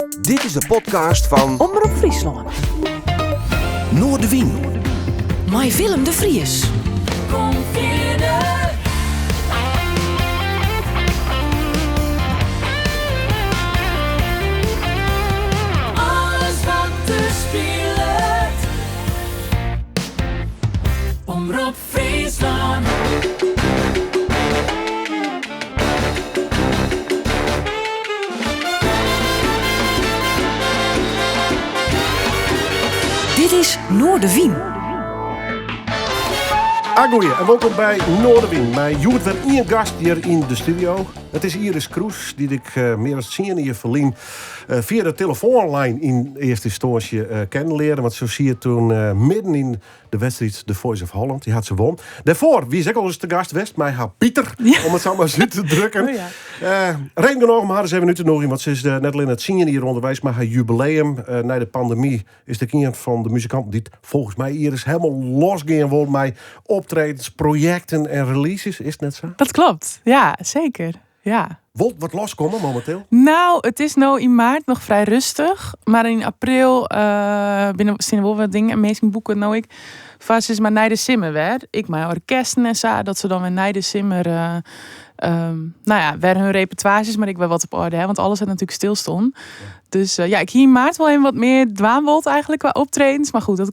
Dit is de podcast van Omroep Friesland. Noordewien. Met Willem de Vries. Kom verder. Alles wat er speelt. Omroep Friesland. Dit is Noordewien. Goeie en welkom bij Noordewien. Mijn Joert weer één gast hier in de studio. Het is Iris Kroes, die ik meer dan 10 jaar verlien via de telefoonlijn in eerste instantie kennen leren. Want zo zie je toen midden in de wedstrijd The Voice of Holland, die had ze won. Daarvoor, wie is ook al eens de gast west, mij haar Pieter, om het zo maar zo te drukken. Oh ja. Reden nog maar eens even nu te nog in, want ze is net alleen het 10 jaar onderwijs, maar haar jubileum na de pandemie is de een van de muzikanten die het volgens mij Iris helemaal losgaan wil met optredens, projecten en releases. Is het net zo? Dat klopt, ja, zeker. Ja. Wat loskomen momenteel? Nou, het is nou in maart nog vrij rustig. Maar in april zijn er wel wat dingen. Meestal boeken nou ik vast is maar naar de simmer weer. Ik mijn orkesten en zo. Dat ze dan weer naar de simmer weer hun repertoires, maar ik ben wat op orde, hè, want alles had natuurlijk stilstond. Ja. Dus ik hier in maart wel even wat meer dwaanwold eigenlijk qua optredens. Maar goed, dat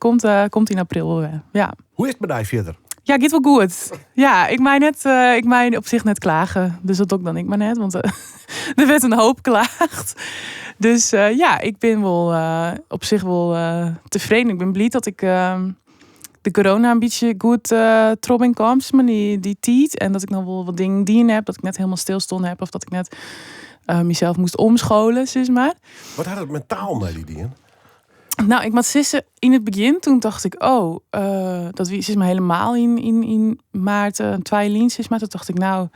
komt in april weer. Ja. Hoe is het bij verder? Ja, gaat wel goed. Ja, ik mijn op zich net klagen. Dus dat ook dan ik maar net, want er werd een hoop klaagd. Dus ik ben wel op zich wel tevreden. Ik ben blij dat ik de corona een beetje goed trop in kwam, maar die tijd. En dat ik nog wel wat dingen die heb, dat ik net helemaal stilstond heb. Of dat ik net mezelf moest omscholen, zeg maar. Wat had het mentaal met die dingen? Nou, ik moet zeggen, in het begin, toen dacht ik, dat is me helemaal in maart, 2 liens, maar toen dacht ik, nou,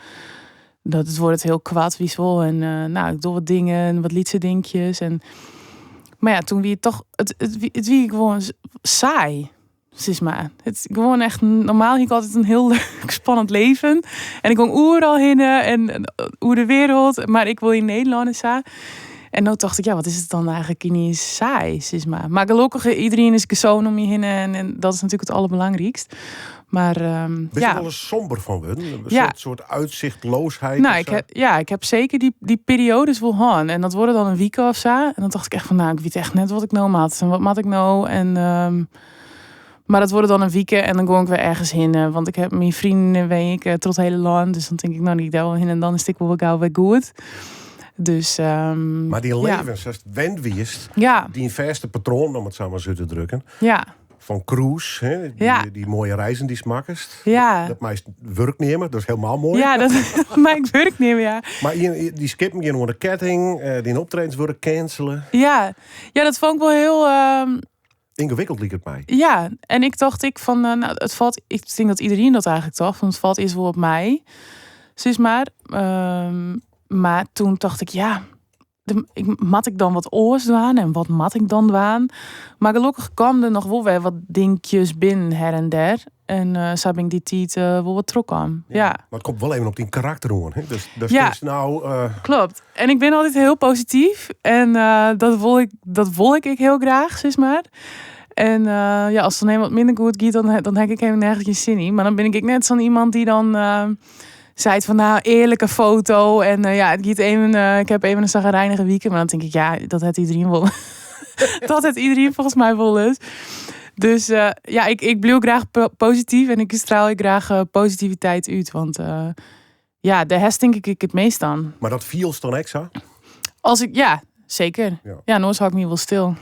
dat het wordt heel kwaad, wiesel. En ik doe wat dingen, wat lietse dingetjes. Maar ja, toen wie het toch, het wie gewoon saai. Zeg maar. Het gewoon echt normaal. Ik altijd een heel leuk, spannend leven. En ik kon overal heen en hoe de wereld. Maar ik wil in Nederland en zo. En toen dacht ik, wat is het dan eigenlijk niet saai, zeg maar. Maar gelukkig, iedereen is gezond om je heen en dat is natuurlijk het allerbelangrijkst. Maar ben je wel eens somber van worden? Een soort uitzichtloosheid? Nou, ik heb zeker die periodes wel gehad. En dat worden dan een week of zo. En dan dacht ik echt van, ik weet echt net wat ik nou had. En wat mat ik nou? En maar dat worden dan een week en dan ga ik weer ergens heen. Want ik heb mijn vrienden weet ik tot het hele land. Dus dan denk ik, die daar wel heen en dan is het wel gauw weer goed. Dus, maar die levens, als het wendwiest, die verste patroon, om het zo maar zo te drukken. Ja. Van cruise, hè, die mooie reizen die smakkest. Ja. Dat meest werknemer, dat is helemaal mooi. Ja, dat maakt werknemer, ja. Maar die skippen je onder de ketting, die optredens worden cancelen. Ja, dat vond ik wel heel ingewikkeld liep het mij. Ja, en ik dacht het valt. Ik denk dat iedereen dat eigenlijk dacht, want het valt eerst wel op mij, zeg maar. Maar toen dacht ik, mat ik dan wat oors doen en wat mat ik dan doen? Maar gelukkig kwam er nog wel weer wat dingetjes binnen her en der. En zo ben ik die tijd wel wat trok aan. Ja. Maar het komt wel even op die karakter hoor. Hè? Dus is nou... Klopt. En ik ben altijd heel positief. En dat wil ik heel graag, zeg maar. En als het dan helemaal minder goed gaat, dan heb ik helemaal nergens zin in. Maar dan ben ik net zo'n iemand die dan... zei het van, eerlijke foto. En het gaat even, ik heb even een zagrijnige weekend. Maar dan denk ik, dat heeft iedereen wel. Dat heeft iedereen volgens mij wel eens. Dus ik blijf graag positief. En ik straal graag positiviteit uit. Want daar denk ik het meest aan. Maar dat viel dan extra? Als ik, zeker. Ja, nooit hou ik me wel stil.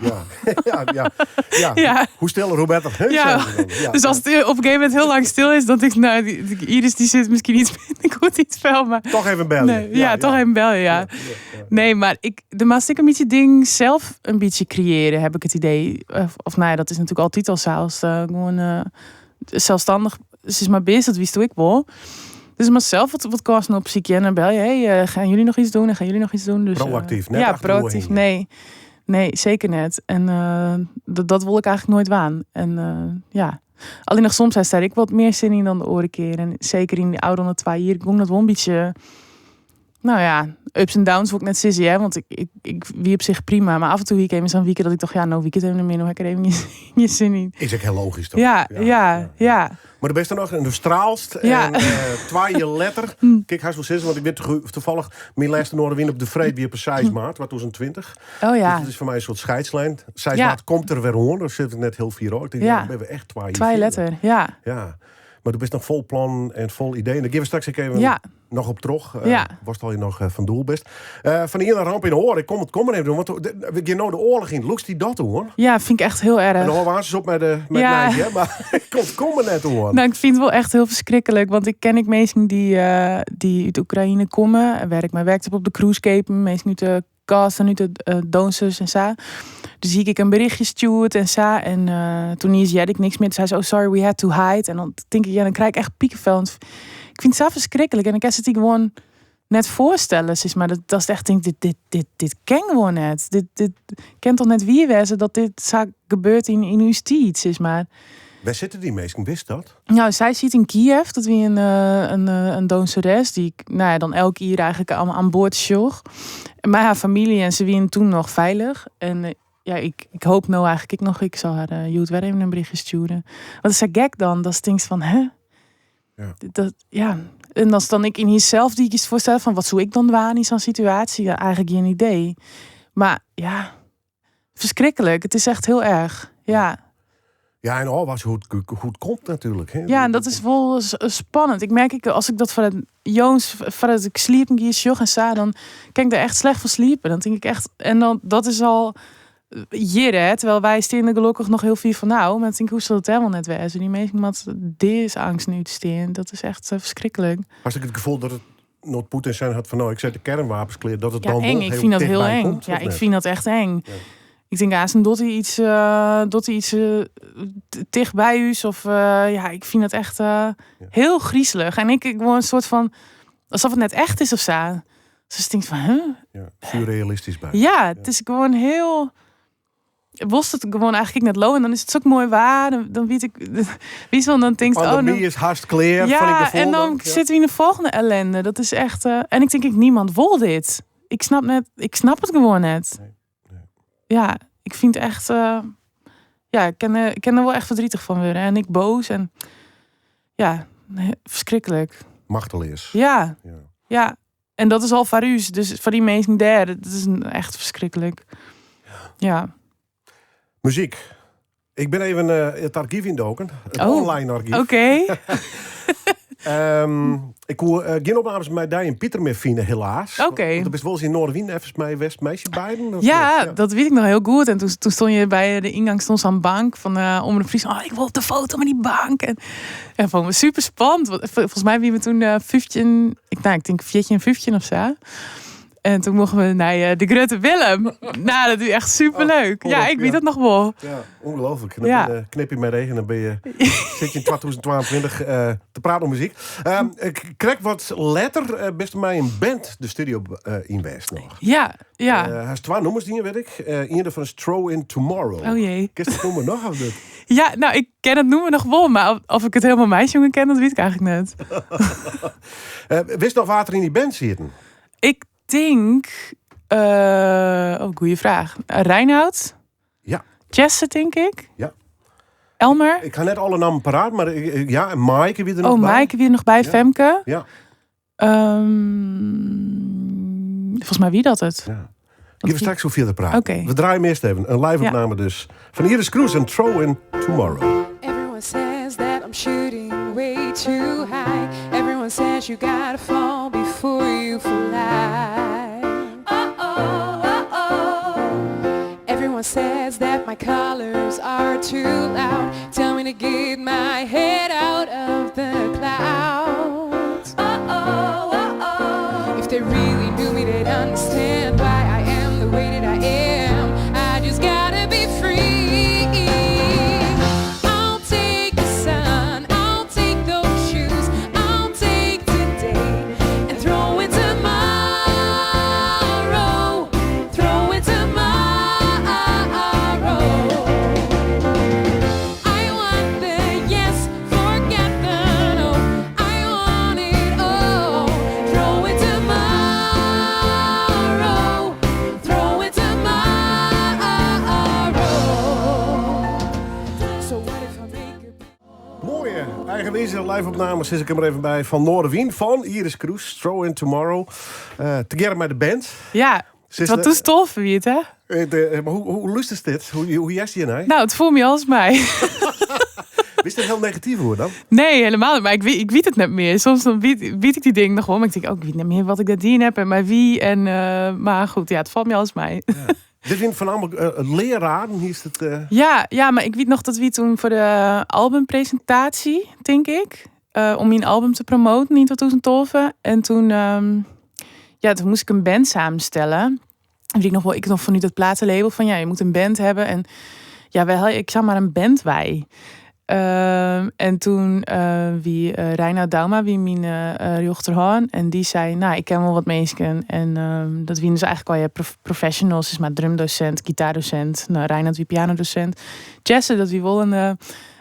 Ja. Hoe stiller, hoe beter. Ja. Dus als het op een gegeven moment heel lang stil is, dan denk ik, Iris die zit misschien iets minder goed in het spel. Maar toch even bellen. Nee, toch even bellen, ja. Nee, maar de maast ik een beetje ding zelf een beetje creëren, heb ik het idee. Dat is natuurlijk altijd al zelfs. Gewoon zelfstandig, is maar bezig, dat wist ik wel. Dus maar zelf wat kosten op ziekje en dan bel je, gaan jullie nog iets doen? En gaan jullie nog iets doen? Dus, proactief, net proactief. Nee, zeker net. En dat wil ik eigenlijk nooit waan. En alleen nog soms heeft ik wat meer zin in dan de oren keer. En zeker in die oude 2 jaar ging dat wel een beetje Nou ja, ups en downs wil ik net sissy, hè. Want ik wie op zich prima. Maar af en toe wie ik even zo'n weekend dat ik dacht, ja, nou weekend even meer, nog heb ik er even niet zin in. Is ook heel logisch toch? Ja. Maar de beste nog, en de straalst. Ja. En twaaie letter. Kijk, hij is wel zes, want ik weet toevallig mijn laatste Noorderwind op de Vreed weer op 6 maart, wat 2020. Oh ja. Dus dat is voor mij een soort scheidslijn. 6 maart komt er weer hoor, daar zit ik net heel vier Ik denk, Ja. dan hebben we echt Twee letter, ja. Ja. Maar du bist nog vol plan en vol ideeën. Daar geven we straks even Ja. nog op terug. Ja. Was al je nog van doel best. Van hier naar ramp in de oren. Ik kom er even doen. Want we gaan nou de oorlog in. Looks die dat hoor. Ja, vind ik echt heel erg. En dan waren ze op met Ja. Nijsje, hè? Maar ik kom er net hoor. Nou, ik vind het wel echt heel verschrikkelijk. Want ik ken mensen die uit Oekraïne komen. Werkte op de cruiseschepen. Mensen uit de kast en uit de Doonsers en zo. Dus zie ik een berichtje stuurt en zo. En toen had ik niks meer. Toen zei ze, oh sorry, we had to hide. En dan denk ik, ja, dan krijg ik echt piekenvel. Want ik vind het zelf verschrikkelijk. En ik kan het die gewoon net voorstellen. Sis, maar dat is echt, denk dit ken gewoon net. Dit kent toch net wie wezen dat dit zaak gebeurt in uw stiet, sis maar. Waar zitten die mensen? Wist dat? Nou, zij zit in Kiev. Dat wie een Doonseres die ik dan elke keer eigenlijk aan boord zocht. En bij haar familie en ze wien toen nog veilig. En ja, ik hoop nou eigenlijk ik zal haar Joet weer even een berichtje sturen. Wat is dat gek dan? Dat is things van, hè? Ja. En als dan ik in jezelf die ik eens voorstel van wat zou ik dan waan in zo'n situatie? Ja, eigenlijk geen idee. Maar ja, verschrikkelijk. Het is echt heel erg. Ja. Ja, en was hoe het komt natuurlijk. Hè? Ja, en dat is wel spannend. Ik merk, als ik dat vanuit ik sliep een keer en sa, dan kan ik er echt slecht van sliepen. Dan denk ik echt, en dan dat is al jaren, terwijl wij steden gelukkig nog heel veel van nou, maar dan denk ik, hoe zal het helemaal net wezen? Die mensen met deze angst nu te steken, dat is echt verschrikkelijk. Was ik het gevoel dat het nooit Poetin zijn had van nou, ik zet de kernwapens klaar, dat het Ja, dan eng. wel Ik vind dat heel eng. komt, Ja, of ik net? vind dat echt eng. Ja. Ik denk, als een doet iets dicht bij u, of ik vind dat echt heel griezelig. En ik gewoon een soort van, alsof het net echt is of zo. Dus ik denk van, huh? Ja, surrealistisch bij. Ja, het is gewoon heel. Was het gewoon eigenlijk net low en dan is het zo mooi waar. Dan weet ik, wie zal dan denkt, Pandemie is hartstikke clear. van ik ja, gevoel en dan zitten we in de volgende ellende. Dat is echt. En ik denk, niemand wil dit. Ik snap het gewoon net. Nee. Ja, ik vind echt. Ik kan er wel echt verdrietig van worden. En ik boos en ja, verschrikkelijk. Machteloos. Ja. Ja. Ja, en dat is al varuus. Dus voor die mensen daar, dat is echt verschrikkelijk. Ja. Muziek. Ik ben even het archief indoken. Het Oh, online archief. Oké. Ik kon geen opnames met mij en Pieter meer vinden, helaas. Oké. Want er is wel eens in Noorderwien even mij West-meisje beiden. of Ja, niet? dat weet ik nog heel goed. En toen stond je bij de ingang aan de bank van Omroep Friesland. Oh, ik wil op de foto met die bank. En vond me super spannend. Volgens mij wie we toen 15, ik denk 14 en 15 of zo. En toen mochten we naar de Grote Willem. Nou, dat is echt superleuk. Oh, ja, ik weet het nog wel. Ja, ongelooflijk. En dan Ja. knip je mij regen en dan zit je in 2022 te praten om muziek. Ik krijg wat later best mij een band de studio in West nog. Ja. Hij is 2 nummers die weet ik. Eén daarvan is Throw in Tomorrow. Oh jee. Kist het nummer nog of dit? Ja, nou, ik ken het noemen nog wel. Maar of ik het helemaal meisjongen ken, dat weet ik eigenlijk net. Wist nog water in die band zitten? Ik denk... goeie vraag. Reinoud? Ja. Jesse, denk ik? Ja. Elmer? Ik ga net alle namen paraat, maar ja, en Maaike wie er nog Oh, bij. Maaike weer nog bij. Ja. Femke? Ja. Volgens mij wie dat het? Ja. Ik heb straks zoveel te praten. Oké. We draaien eerst even een live opname dus. Van Iris Kroes en Throw in Tomorrow. Everyone says that I'm shooting way too high. Everyone says you gotta fall before you fly. Everyone says that my colors are too loud. Tell me to get my head out of the clouds. If they really knew me, they'd understand why I am the way that I am. I just gotta be free. I'll take the sun, I'll take those shoes, I'll take today and throw it tomorrow. Throw it tomorrow. I want the yes, forget the no. I eigenwijze live-opname, zit ik er maar even bij, van Noorderwien van Iris Kroes, Throw in Tomorrow. Together met de band. Ja, Zit wat toes tof, wie het, hè? Maar hoe lust is dit? Hoe jest je nou? Nou, het voelt me als mij. Is dat heel negatief hoor dan? Nee, helemaal niet. Maar ik weet het net meer. Soms dan weet ik die dingen nog wel. Maar ik denk, ik weet niet meer wat ik daarin heb en bij wie. En, maar goed, ja, het valt me als mij. Ja. Dit zijn voornamelijk leraren. Hier is het, Ja, maar ik weet nog dat we toen voor de albumpresentatie, denk ik. Om mijn album te promoten in 2012. En toen, toen moest ik een band samenstellen. En ik nog vanuit het platenlabel van, je moet een band hebben. En ja, ik zag maar een band bij. En toen Reinoud Dauma, wie mijn jochterhaan. En die zei, ik ken wel wat mensen. En dat wie dus eigenlijk al professionals. Is maar drumdocent, gitaardocent. Reinoud wie pianodocent. Jesse, dat wie wel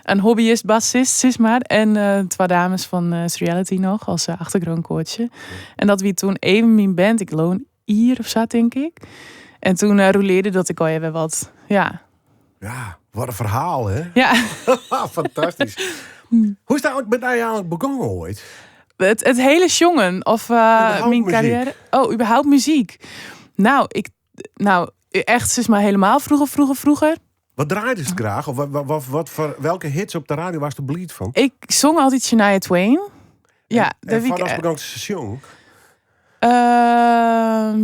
een hobbyist, bassist, is maar. En twee dames van Reality nog, als achtergrondcoachje. En dat wie toen even mijn band, ik loon hier of zo, denk ik. En toen rouleerde dat ik al even wat, Ja, wat een verhaal, hè? Ja. Fantastisch. Hoe is dat bij jou eigenlijk begonnen ooit? Het hele jongen of mijn muziek. carrière. Oh, überhaupt muziek. Nou, echt is maar helemaal vroeger. Wat draaide ze graag? Of wat voor welke hits op de radio was de bleed van? Ik zong altijd Shania Twain. Ja, en vanaf begon ze zong?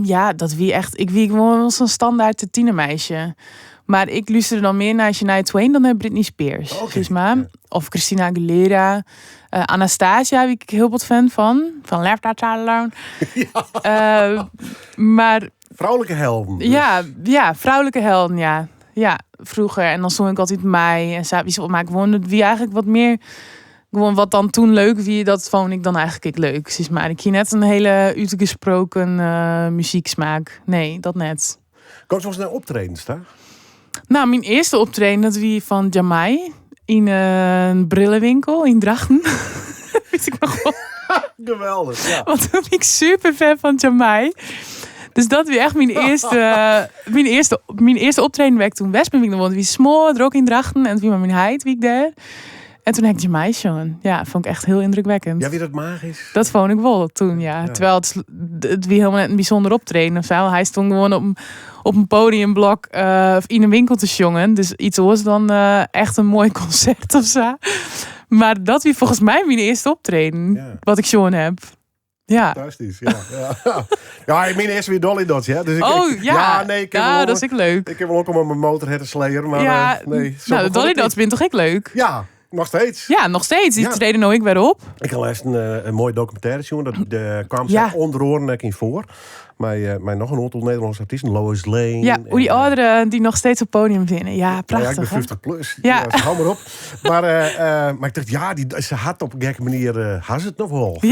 Ja, dat wie echt. Ik wie gewoon zo'n standaard tienermeisje. Maar ik luisterde dan meer naar Shania Twain dan naar Britney Spears. Okay. Dus maar. Ja. Of Christina Aguilera. Anastasia, wie ik heel wat fan van. Van Left Out Alone. Maar Vrouwelijke helden. Dus. ja, vrouwelijke helden, ja. Ja, vroeger. En dan zong ik altijd mij. En maar gewoon wie eigenlijk wat meer. Gewoon wat dan toen leuk wie, dat vond ik dan eigenlijk leuk. Zeg maar ik hier net een hele uitgesproken muzieksmaak. Nee, dat net. Kom je wel eens naar optredens, daar? Nou, mijn eerste optreden, dat wie van Jamai. In een brillenwinkel in Drachten. Weet ik nog wel. Geweldig, ja. Want toen ben ik super fan van Jamai. Dus dat weer echt mijn eerste optreden werd toen West. Ben ik nog wie smoor, er ook in Drachten. En toen wie mijn heid, wie ik daar. En toen heb ik Jamai jongen. Ja, vond ik echt heel indrukwekkend. Ja, wie dat magisch? Dat vond ik wel toen, ja. Terwijl het wie helemaal net een bijzonder optreden of zo. Hij stond gewoon op een podiumblok in een winkel te jongen. Dus iets was dan echt een mooi concert of zo. Maar dat wie volgens mij mijn eerste optreden. Wat ik jongen heb. Ja. Fantastisch, ja. Ja, ik meen eerst weer Dolly Dots, ja. Dus dat is ik leuk. Ik heb wel ook om mijn motorhead te slayer, maar nee. Nou, de Dolly Dots vind toch ik leuk? Ja, nog steeds. Ja, nog steeds. Die treden nou ik weer op. Ik had laatst een mooie documentaire zien. Dat kwam ze onder oren in voor. Maar nog een aantal Nederlandse artiesten. Lois Lane. Ja, hoe die ouderen die nog steeds op podium vinden. Ja, prachtig. Ja, ik ben 50 plus. Ja. Hou maar op. Maar ik dacht, ze had op een gekke manier had ze het nog wel.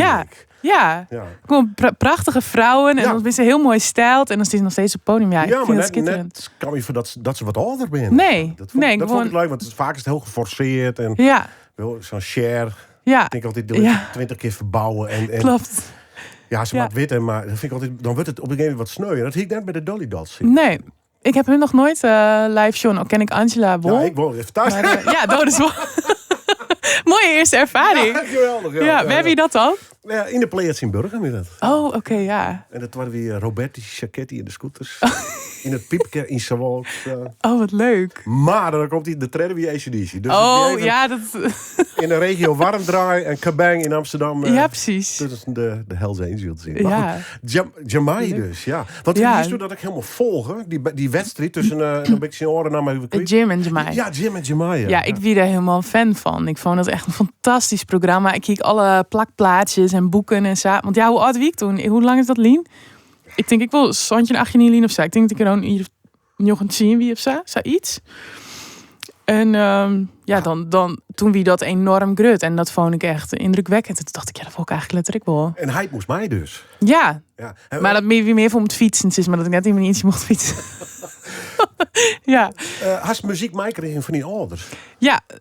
Ja. Gewoon prachtige vrouwen. En dan is ze heel mooi stijld. En dan is ze nog steeds op podium. Ja, ik vind het schitterend. Net kan je voor dat ze wat ouder bent. Nee. Dat vond ik leuk, want vaak is het heel geforceerd. En zo'n share. Ja. Ik denk altijd 20 keer verbouwen. Klopt. Ja, ze maakt wit, maar dat vind ik altijd, dan wordt het op een gegeven moment wat sneu. Dat zie ik net bij de Dolly Dots. Nee, ik heb hun nog nooit live shown. Ook ken ik Angela Bol. Ja, ik woon even thuis. Ja, dat is wel mooie eerste ervaring. Ja, geweldig. Ja, waar heb je dat dan? Ja, in de Players in Burger met dat. Oh, oké, ja. En dat waren weer Roberti, Sacchetti en de scooters. In het Piepke in Savoie. Oh, wat leuk. Maar dan komt hij de treden weer ACDC. Dus dat... in de regio Warmdraai en Kabang in Amsterdam. Ja, precies. Tussen de Hells Angels in. Ja. Jamai dus, ja. Want wist je dat ik helemaal volgen? Die wedstrijd tussen een beetje oren naar mijn Jim en Jamai. Ja, Jim en Jamai. Ja, ik ben daar helemaal fan van. Ik vond het echt een fantastisch programma. Ik keek alle plakplaatjes en boeken en zo. Want hoe oud wie ik toen? Hoe lang is dat, Lien? Ik denk ik wel Santje 18 Lien of zo. Ik denk dat ik er hier nog een zien wie of zo. Zoiets. En dan toen wie dat enorm grut. En dat vond ik echt indrukwekkend. Toen dacht ik, dat vond ik eigenlijk letterlijk wel. En hij moest mij dus. Ja. Maar dat meer voor om het fietsen is. Maar dat ik net in mijn eentje mocht fietsen. Ja. Had muziek mij kregen van die ouders?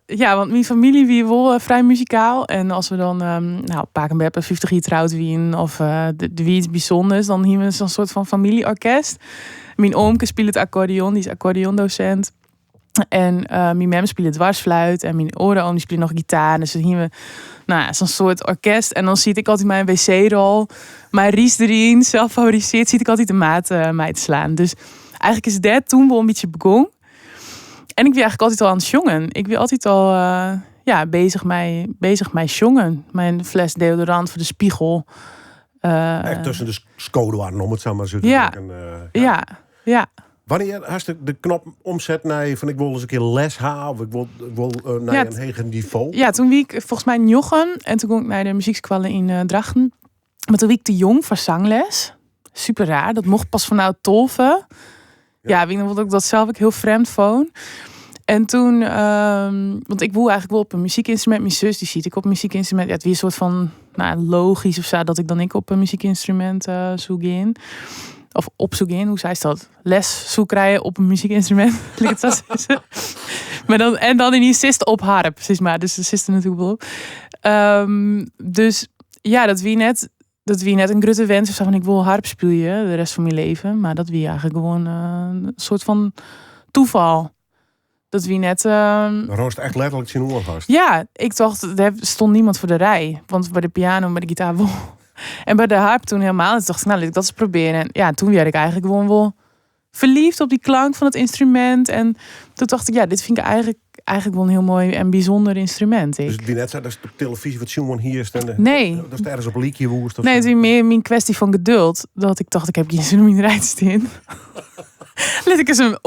Ja, want mijn familie wie wel vrij muzikaal. En als we dan Pakenbeppen 50 jaar trouwd wien of de wie iets bijzonders, dan hebben we zo'n soort van familieorkest. Mijn oomke speelt het accordeon, die is accordeondocent. En mijn mem speelde dwarsfluit en mijn ooroom die speelde nog gitaar. Dus dan gingen we zo'n soort orkest. En dan zie ik altijd mijn wc-rol, mijn Ries erin, zelf favoriseerd, zie ik altijd de maat mij te slaan. Dus eigenlijk is dat toen wel een beetje begonnen. En ik ben eigenlijk altijd al aan het jongen. Ik ben altijd al bezig met jongen. Mijn fles deodorant voor de spiegel. Echt tussen de scodoaren, om het zo maar zo te Ja. zeggen. Ja. Wanneer had je de knop omzet naar van ik wil eens een keer les halen of ik wil naar Ja, een hoger niveau? Ja, toen wie ik volgens mij in Jochem en toen ging ik naar de muziekschool in Drachten. Maar toen wie ik te jong voor zangles. Super raar, dat mocht pas vanuit 12. Ja, ik vond ook dat zelf ik heel vreemd vond. En toen, want ik wil eigenlijk wel op een muziekinstrument. Mijn zus die ziet ik op een muziekinstrument. Ja, het weer een soort van logisch of zo dat ik dan op een muziekinstrument zoek in. Of opzoek in, hoe zei ze dat? Les zoek krijgen op een muziekinstrument. Het zo zeggen. Maar dan in die siste op harp, zeg maar. Dus de siste natuurlijk wel op. Dus ja, dat wie net een grote wens of zo van ik wil harp spelen de rest van mijn leven. Maar dat wie eigenlijk gewoon een soort van toeval. Dat wie net... Dan roost echt letterlijk zijn oor vast. Ja, ik dacht, er stond niemand voor de rij. Want bij de piano en bij de gitaar wel. En bij de harp toen helemaal. Dus dacht ik, laat ik dat eens proberen. En ja, toen werd ik eigenlijk gewoon wel verliefd op die klank van het instrument. En toen dacht ik, dit vind ik eigenlijk wel een heel mooi en bijzonder instrument. Dus het wie net zei, dat is op televisie wat Simon hier is. Nee. Dat is ergens op een liedje woest. Nee, het is meer mijn kwestie van geduld. Dat ik dacht, ik heb geen zin om in de rij te staan. Laat ik eens een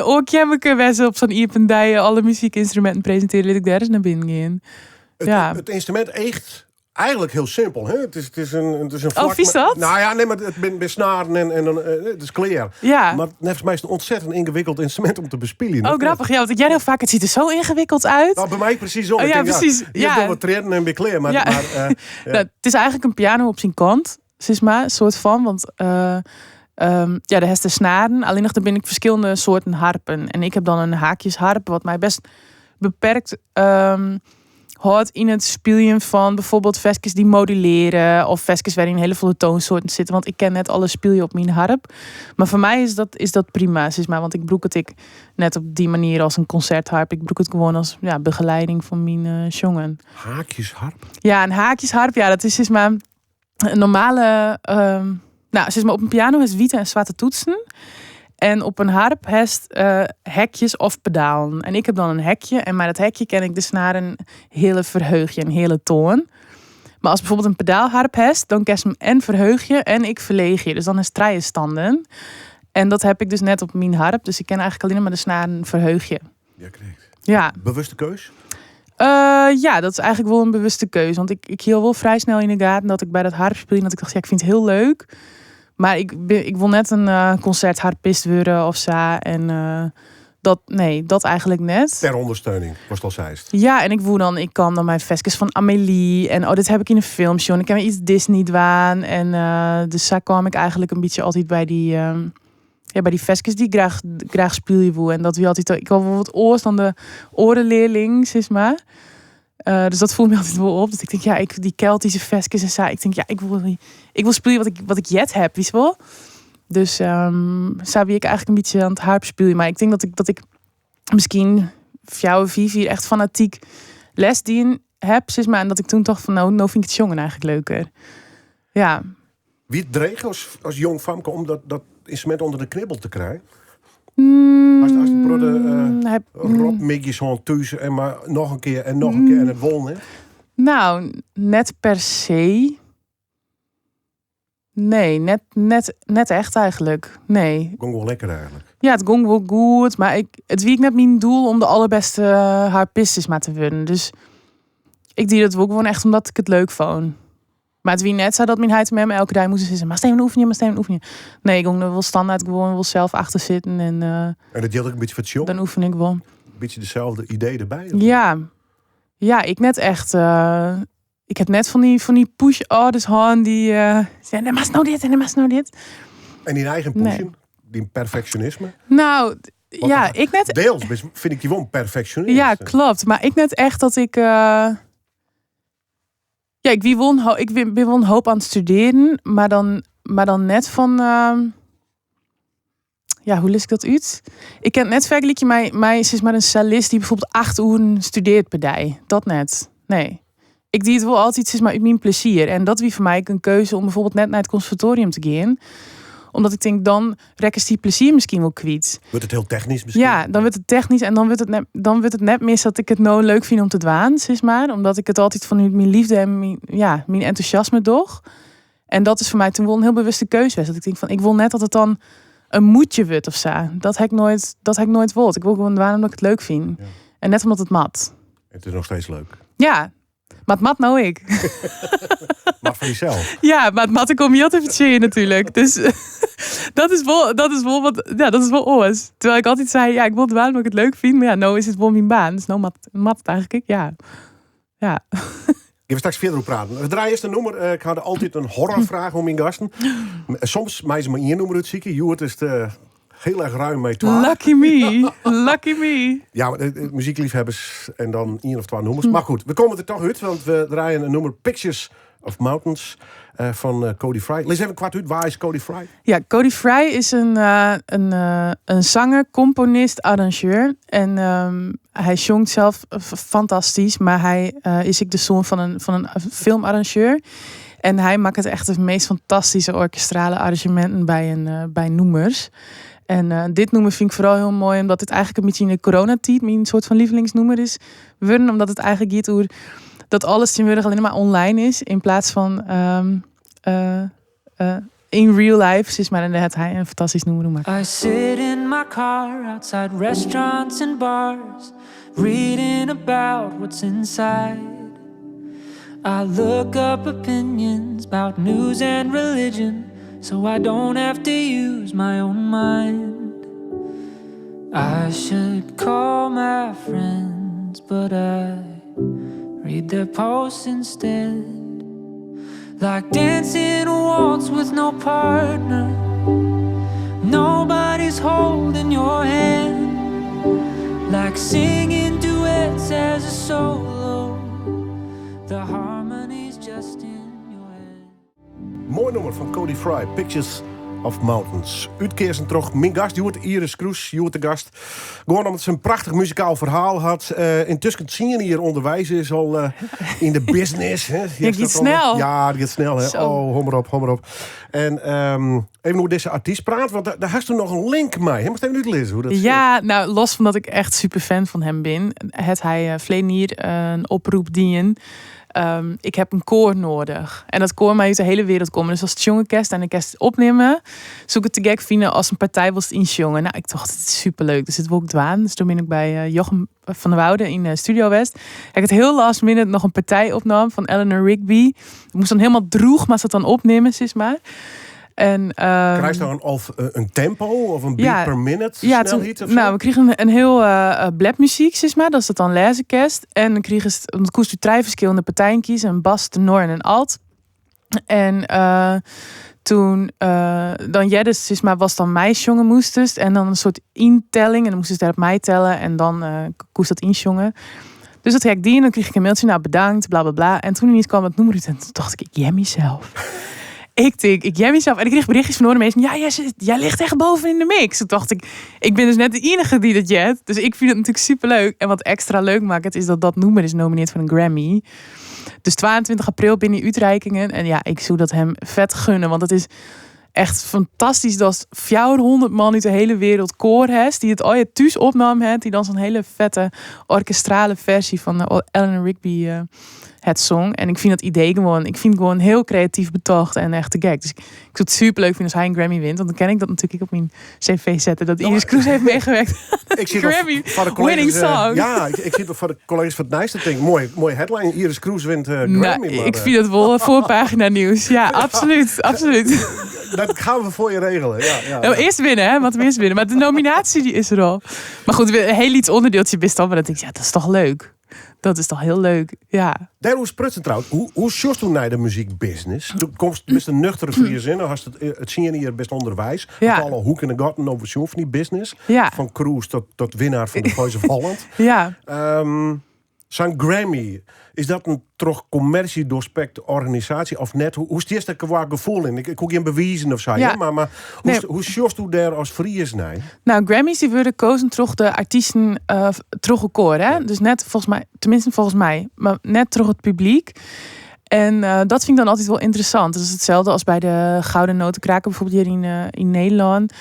oorkjemmeke wezen op zo'n ierpendijen. Alle muziekinstrumenten presenteren. Laat ik daar eens naar binnen gaan. Ja. Het instrument echt eigenlijk heel simpel. Hè? Het is een vlak. Oh, vies dat? Nou ja, nee, maar het ben snaren en dan het is clear. Ja. Maar het is een ontzettend ingewikkeld instrument om te bespelen. Oh, grappig. Ja, want jij heel vaak, het ziet er zo ingewikkeld uit. Nou, bij mij precies om. Oh, ja, precies. Ja. Door wat treden en weer clear. Maar, Ja. maar Nou, het is eigenlijk een piano op zijn kant, zeg maar, soort van. Want daar heeft de snaren. Alleen nog, daar ben ik verschillende soorten harpen. En ik heb dan een haakjesharp, wat mij best beperkt houdt in het spelen van bijvoorbeeld versjes die moduleren. Of versjes waarin hele volle toonsoorten zitten. Want ik ken net alle spelen op mijn harp. Maar voor mij is dat prima, zeg maar. Want ik broek het net op die manier als een concertharp. Ik broek het gewoon als begeleiding van mijn jongen. haakjesharp? Ja, een haakjesharp, dat is zeg maar een normale... zeg maar op een piano is witte en zwarte toetsen. En op een harp heeft hekjes of pedalen. En ik heb dan een hekje. En met dat hekje ken ik dus naar een hele verheugje, een hele toon. Maar als bijvoorbeeld een pedaalharp heeft, dan kan je hem en verheugje en ik verleeg je. Dus dan is het standen. En dat heb ik dus net op mijn harp. Dus ik ken eigenlijk alleen maar de snaren verheugje. Ja, correct. Ja. Bewuste keus? Dat is eigenlijk wel een bewuste keuze. Want ik hield wel vrij snel in de gaten dat ik bij dat harp speel. Dat ik dacht, ik vind het heel leuk. Maar ik wil net een concertharpist worden of zo. En dat eigenlijk net. Ter ondersteuning, was het al zeist. Ja, en ik kan dan mijn versjes van Amélie. En dit heb ik in een film show. En ik heb iets Disney dwaan. En dus daar kwam ik eigenlijk een beetje altijd bij die versjes die ik graag speel wil. En dat we altijd, ik had bijvoorbeeld oors dan de orenleerling, zeg maar. Dus dat voelt me altijd wel op. Dus ik denk, die Keltische versjes en zo. Ik denk, ik wil spelen wat ik jet heb, weet je wel. Dus zou ik eigenlijk een beetje aan het harp spelen. Maar ik denk dat ik misschien 4 of 5 echt fanatiek les die heb, zeg maar. En dat ik toen dacht van, nou vind ik het jongen eigenlijk leuker. Ja. Wie het dreig als jong famke om dat instrument onder de knibbel te krijgen? Als de prodde Rob Miggy zo'n thuis en maar nog een keer en nog een keer en het won, hè? Nou, net per se. Nee, net echt eigenlijk. Nee. Het ging wel lekker eigenlijk. Ja, het ging wel goed, maar het wie ik net mijn doel om de allerbeste harpist maar te worden. Dus ik deed het ook gewoon echt omdat ik het leuk vond. Maar het wie net zei dat mijn huid met me elke dag moest zeggen, maar steen oefenen. Nee, ik ging er wel standaard gewoon wel zelf achter zitten en dat deelt ook een beetje van het show. Dan oefen ik wel. Een beetje dezelfde idee erbij. Of? Ja, ik net echt. Ik heb net van die push orders gehad die zeggen, nee, maar nou dit en nee, maar nou dit. En die eigen pushen, die perfectionisme. Nou, ik net. Deels vind ik die wel een perfectionist. Ja, klopt. Maar ik net echt dat ik. Ik ben wel een hoop aan het studeren, maar dan net van. ja, hoe lees ik dat uit? Ik ken het netwerk liedje, mij is maar een cellist die bijvoorbeeld 8 uur studeert per dag. Dat net. Nee. Ik die het wel altijd is maar uit mijn plezier. En dat wie voor mij een keuze om bijvoorbeeld net naar het conservatorium te gaan. Omdat ik denk, dan rekken die plezier misschien wel kwijt. Wordt het heel technisch misschien? Ja, dan wordt het technisch en dan wordt het net mis dat ik het nou leuk vind om te dwaan, zeg maar. Omdat ik het altijd van mijn liefde en mijn enthousiasme doch. En dat is voor mij toen wel een heel bewuste keuze was. Dat ik denk van, ik wil net dat het dan een moedje wordt of zo. Dat heb ik nooit wild. Ik wil gewoon dwaan omdat ik het leuk vind. Ja. En net omdat het mat. Het is nog steeds leuk. Ja, maar het mat nou ik. Maar van jezelf. Ja, maar het mat ik om je te vertellen natuurlijk. Dus dat is wel oors. Terwijl ik altijd zei, ja, ik wil dwaan omdat ik het leuk vind. Maar ja, nou is het wel mijn baan. Dus nou mat het eigenlijk, ja. Ja. Ik ga straks verder op praten. We draaien eerst een nummer. Ik had altijd een horrorvraag om mijn gasten. Soms mij ze maar één nummer uitzieken. Joert is heel erg ruim mee 12. Lucky me. Lucky me. Ja, muziekliefhebbers en dan 1 of 2 nummers. Maar goed, we komen er toch uit, want we draaien een nummer Pictures of Mountains van Cody Fry. Lees even kwart uit, waar is Cody Fry? Ja, Cody Fry is een zanger, componist, arrangeur. En hij zongt zelf fantastisch, maar hij is ook de zoon van een filmarrangeur. En hij maakt het echt de meest fantastische orkestrale arrangementen bij nummers. En dit nummer vind ik vooral heel mooi, omdat het eigenlijk een beetje in de coronatijd mijn soort van lievelingsnummer is. Omdat het eigenlijk gaat over dat alles tegenwoordig alleen maar online is, in plaats van in real life. Is maar inderdaad hij een fantastisch nummer maakt. I sit in my car outside restaurants and bars, reading about what's inside. I look up opinions about news and religion, so I don't have to use my own mind. I should call my friends, but I read their posts instead. Like dancing a waltz with no partner, nobody's holding your hand. Like singing duets as a solo, the harmony's just in your head. Mooi nummer van Cody Fry, Pictures of Mountains. Uitkeersen terug. Mijn gast, Joert Iris Kroes, Joert de gast. Gewoon omdat ze een prachtig muzikaal verhaal had. Intussen zien je hier onderwijs is al in de business. Hè. Je gaat snel. Ja, die gaat snel. Hè. Zo. Oh, hom maar op. En even hoe deze artiest praat, want daar hast u nog een link mee. Je moet even uitlezen hoe dat Ja, nou, los van dat ik echt super fan van hem ben, het hij Vleenier een oproep dienen. Ik heb een koor nodig. En dat koor mij uit de hele wereld komen. Dus als het jongenkest en de kerst opnemen, zoek het te gek vinden als een partij wil injongen. Nou, ik dacht, het is superleuk. Dus het wil ik dwaan. Dus toen ben ik bij Jochem van der Woude in Studio West. Ik het heel last minute nog een partij opnam van Eleanor Rigby. Ik moest dan helemaal droeg, maar ze het dan opnemen, zeg maar. En, krijg je dan een tempo of een beat per minute? Ja, snelheid of zo? nou, we kregen een heel bladmuziek, zeg maar. Dat is het dan lezenkest. En dan kregen ze, omdat koest u 3 verschillende partijen kiezen. Een bas, tenor en een alt. En toen dan Jeddes, zeg maar, was dan mij jongen moest. En dan een soort intelling. En dan moesten ze daar op mij tellen. En dan koest dat injongen. Dus dat heb ik die. En dan kreeg ik een mailtje. Nou, bedankt, bla bla bla. En toen niet kwam het nummer uit. En toen dacht ik jam mezelf. Ik jam mezelf. En ik kreeg berichtjes van andere mensen. Ja, jij ligt echt boven in de mix. Toen dacht ik ben dus net de enige die dat jet. Dus ik vind het natuurlijk superleuk. En wat extra leuk maakt het is dat nummer is genomineerd voor een Grammy. Dus 22 april binnen uitreikingen. En ja, ik zou dat hem vet gunnen. Want het is echt fantastisch dat 400 man uit de hele wereld koor heeft. Die het al je thuis opnam heeft. Die dan zo'n hele vette orkestrale versie van Eleanor Rigby het song. En ik vind dat idee gewoon heel creatief betocht en echt te gek. Dus ik zou het super leuk vinden als hij een Grammy wint. Want dan kan ik dat natuurlijk op mijn cv zetten. Dat Iris Kroes heeft meegewerkt. Ik zie Grammy van de collega's, winning song. Ja, ik zie het van de collega's van het Nijs. Ik denk, mooi headline. Iris Kroes wint Grammy. Nou, maar, ik vind het wel voorpagina nieuws. Ja, absoluut. Dat gaan we voor je regelen. Ja. Nou, eerst winnen, hè? Want we eerst winnen. Maar de nominatie die is er al. Maar goed, een heel iets onderdeeltje best al. Maar dan denk ik, ja, dat is toch leuk. Dat is toch heel leuk, ja. Daar hoe sprutsen trouwens. Hoe zocht toen naar de muziekbusiness? Toen komst best een nuchtere vrije zin. Dan had het zien hier best onderwijs. Ja. Alle hoeken en gaten over zo'n van die business. Ja. Van Kroes tot winnaar van de Voice of Holland. Ja. Zo'n Grammy, is dat een toch commercie doorspekte organisatie of net? Hoe stiert dat qua gevoel in? Ik hoef geen bewijzen of zo, Ja. hè? Maar hoe sjost u daar als Fries naar? Nou, Grammys die worden gekozen terug de artiesten terug een koor, hè? Dus net volgens mij, maar net terug het publiek. En dat vind ik dan altijd wel interessant. Dat is hetzelfde als bij de Gouden Notenkraker bijvoorbeeld hier in Nederland.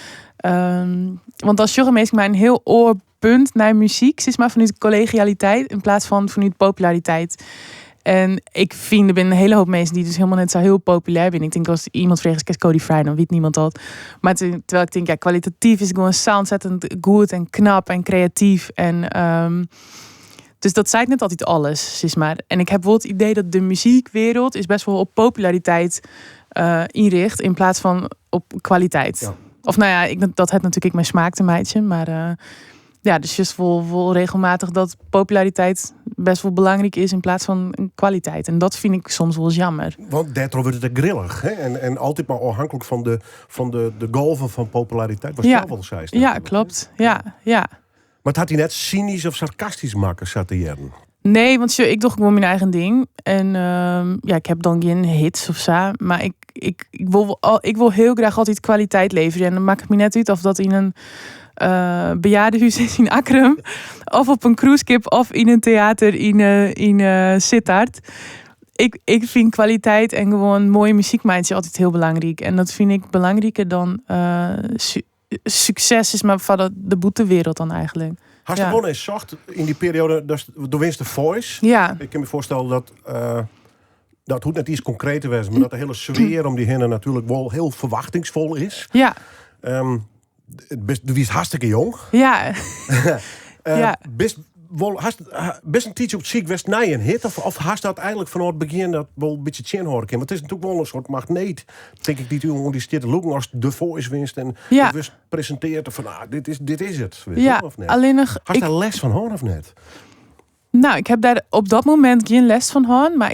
Want als jonge mensen maar een heel oorpunt naar muziek, is maar vanuit collegialiteit in plaats van vanuit populariteit. En ik vind er binnen een hele hoop mensen die dus helemaal net zo heel populair zijn. Ik denk als iemand vraagt, is Cody Fry, dan weet niemand dat. Maar terwijl ik denk, ja, kwalitatief is gewoon ontzettend goed en knap en creatief. En dus dat zei ik net altijd alles, zeg maar. En ik heb wel het idee dat de muziekwereld is best wel op populariteit inricht in plaats van op kwaliteit. Ja. Of nou ja, dat het natuurlijk mijn smaak te meidje, maar dus just wel regelmatig dat populariteit best wel belangrijk is in plaats van kwaliteit. En dat vind ik soms wel eens jammer. Want daardoor wordt het grillig, hè? En altijd maar afhankelijk van de golven van populariteit. Was Ja. het wel zei. Ja, klopt. Ja. Maar het had hij net cynisch of sarcastisch maken, zat hij jaren. Nee, want ik doe gewoon mijn eigen ding. En ik heb dan geen hits of zo. Maar ik wil heel graag altijd kwaliteit leveren. En dan maakt het me net uit of dat in een bejaardenhuis is in Akrum, of op een cruiseschip, of in een theater in Sittard. Ik vind kwaliteit en gewoon mooie muziekmaatje altijd heel belangrijk. En dat vind ik belangrijker dan succes is maar van de boetewereld dan eigenlijk. Had je gewoon eens zacht in die periode, door winst de Voice. Ja. Ik kan me voorstellen dat hoe net iets concreter was, maar dat de hele sfeer om die heen natuurlijk wel heel verwachtingsvol is. Ja. Du was hartstikke jong. Ja. Ja. Best een tijdje op het ziek west naar een hit? Of haast dat eigenlijk vanaf het begin dat wel een beetje tjen horen kan? Want het is natuurlijk wel een soort magneet, denk ik, die toen die zit te lopen als de Voice winst en wist presenteert van dit is het. Weet je, of net? Alleen nog. Had daar les van hoor of net? Nou, ik heb daar op dat moment geen les van gehad. Maar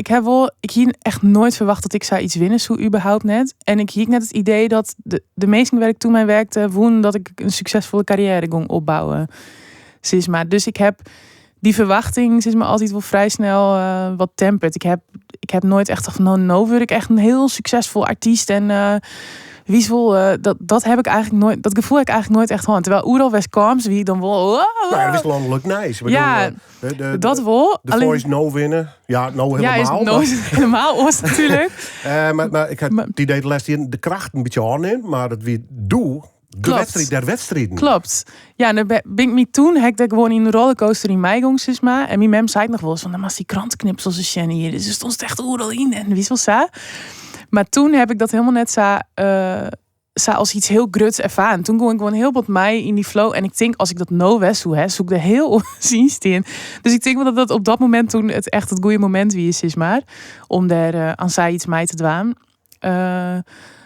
ik hier echt nooit verwacht dat ik zou iets winnen, zo überhaupt net. En ik hier net het idee dat de meesten waar ik toen mee werkte, woon dat ik een succesvolle carrière kon opbouwen. Dus ik heb die verwachting altijd wel vrij snel wat temperd. Ik heb nooit echt gedacht van nou word ik echt een heel succesvol artiest. En dat heb ik eigenlijk nooit. Dat gevoel heb ik eigenlijk nooit echt gehad. Terwijl Oeral West Comes, wie ik dan wel. Nou ja, dat is landelijk nice. Ja, dat wel. De Voice no winnen. Ja, no helemaal. Ja, is helemaal oors natuurlijk. Maar ik had het idee dat de kracht een beetje aanneemt, maar dat wie doe. De wedstrijd der wedstrijden. Klopt. Ja, en dan ben ik me toen heb ik gewoon in een rollercoaster in Meigong, zeg maar. En mijn mem zei het nog wel eens van, dan was die krantenknipsels als Jenny hier. Dus er stond echt overal in en wie wel zo. Maar toen heb ik dat helemaal net zo als iets heel gruts ervaren. Toen kon ik gewoon heel wat mij in die flow. En ik denk, als ik dat no west hoe zoek er heel zienst in. Dus ik denk wel dat op dat moment toen het echt het goede moment wie is maar. Om daar aan zij iets mij te dwaan.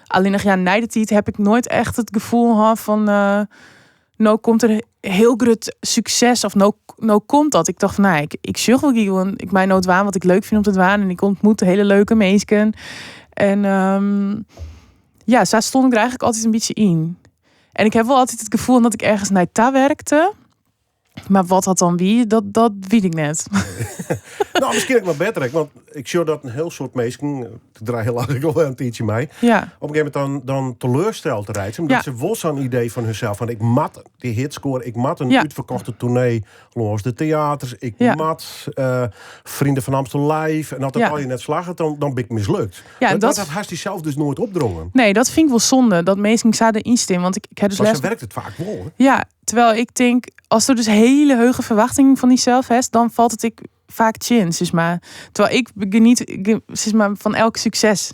Alleen nog na de tijd heb ik nooit echt het gevoel gehad van nou komt er heel groot succes of nou komt dat. Ik dacht van ik zorg wel gewoon ik mij nooit waan wat ik leuk vind om te dwaan en ik ontmoet hele leuke mensen. En zo stond ik er eigenlijk altijd een beetje in. En ik heb wel altijd het gevoel dat ik ergens naar ta werkte. Maar wat dat dan wie, dat weet ik net. Nou, misschien ook wel beter. Want ik zie dat een heel soort mensen, ik draai heel lang al een tijdje mee, Ja. op een gegeven moment dan teleurstelt te rijden. Omdat ze wel zo'n idee van hunzelf. Van ik mat die hitscore, ik mat een uitverkochte tournee langs de theaters. Ik mat Vrienden van Amstel Live. En als dat al je net slagen, dan ben ik mislukt. Ja, dat had hij zelf dus nooit opdrongen. Nee, dat vind ik wel zonde. Dat mensen zouden instemmen. Want ik heb dus maar zo werkt het vaak wel. Hè? Ja, terwijl ik denk, als er dus hele hoge verwachtingen van jezelf hebt, dan valt het ik vaak chin, zeg maar. Terwijl ik geniet zeg maar, van elk succes.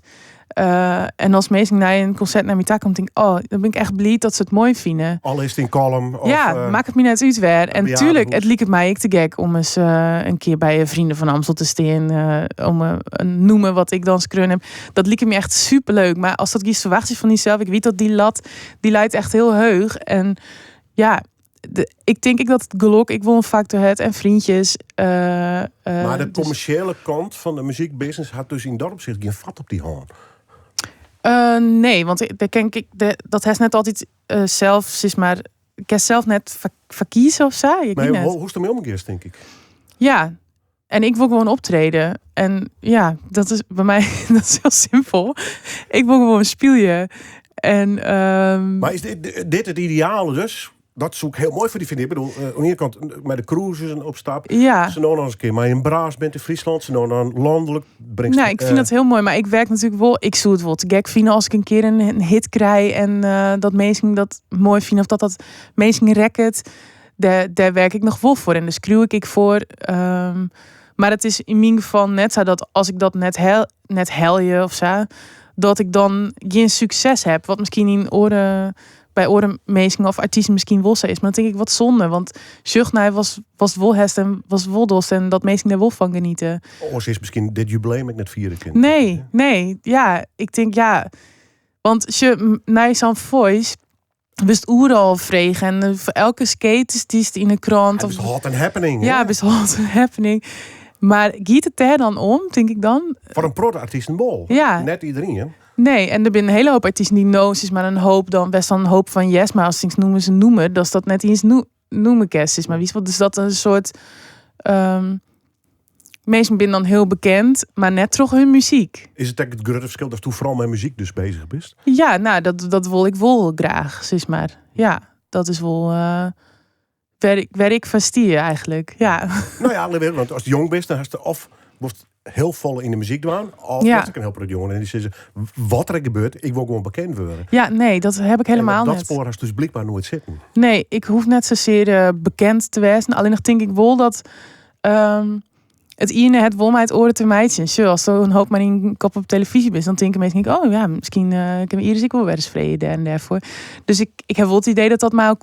En als mensen naar een concert naar me toe komt, denk ik, dan ben ik echt blij dat ze het mooi vinden. Al is het in column. Of, maak het me net uit weer. En tuurlijk, het liep het mij ik te gek om eens een keer bij Vrienden van Amstel te staan. Om noemen wat ik dan scrun heb. Dat liep me echt superleuk. Maar als dat iets verwacht is van jezelf, ik weet dat die lat, die leidt echt heel heug. En ja, ik denk dat het geluk, ik wil een factor het en vriendjes. Maar de commerciële kant van de muziekbusiness had dus in dat opzicht geen vat op die hand. Nee, want dat heeft net altijd zelf, zeg maar, ik heb zelf net verkiezen of zo. Maar hoe is het ermee omgekeerd, denk ik? Ja, En ik wil gewoon optreden. En ja, dat is bij mij dat is heel simpel. Ik wil gewoon spelen. En, Maar is dit het ideale dus? Dat zoek ik heel mooi voor die vriendin. Ik bedoel, aan de ene kant met de cruises en opstap. Ja. Ze nog eens een keer maar in Braas bent in Friesland. Ze nog dan landelijk. Brengt Nou, ik vind dat heel mooi. Maar ik werk natuurlijk wel. Ik zou het wel te gek vinden als ik een keer een hit krijg. En dat mensen dat mooi vinden. Of dat mensen record. Daar werk ik nog wel voor. En daar schreeuw ik voor. Maar het is in mijn geval net zo dat als ik dat net helje of zo. Dat ik dan geen succes heb. Wat misschien in bij orenmeesingen of artiesten misschien wel zo is. Maar dan denk ik, wat zonde. Want Zuchtnij was wolhest en was woldost. En dat mensen er wel van genieten. Oh, ze is misschien dit jubileum ik net vieren kind. Nee. Ja, ik denk ja. Want als je naar zo'n voice... best overal vregen. En voor elke skate is het in de krant. Het is hot and happening. Ja, hè? best hot and happening. Maar giet het er dan om, denk ik dan? Voor een proto-artiest een bol. Ja. Net iedereen, hè? Nee, en er zijn een hele hoop artiesten die noos is, maar een hoop dan best wel een hoop van yes. Maar als ze noemen, dat is dat net eens noemen kerst is. Maar wie is wat? Dus dat een soort. Mensen zijn dan heel bekend, maar net toch hun muziek. Is het eigenlijk het grote verschil dat je vooral met muziek dus bezig bent? Ja, nou, dat wil ik wel graag, zeg maar. Ja, dat is wel. Waar ik van stier eigenlijk. Ja. Nou ja, want als je jong bent, dan wordt heel vol in de muziek doen. Of Ja. was ik een heel groot jongen en die zeggen, wat er gebeurt, ik wil gewoon bekend worden. Ja, nee, dat heb ik helemaal en dat niet. spoor has dus blijkbaar nooit zitten. Nee, ik hoef net zozeer bekend te wezen. Alleen nog denk ik wel dat het ene het wel mij het oren te meidje. Zo, als er een hoop maar in kop op televisie is, dan denken mensen, oh ja, misschien ik heb Iris ik wel weer eens vrede en daarvoor. Dus ik heb wel het idee dat mij ook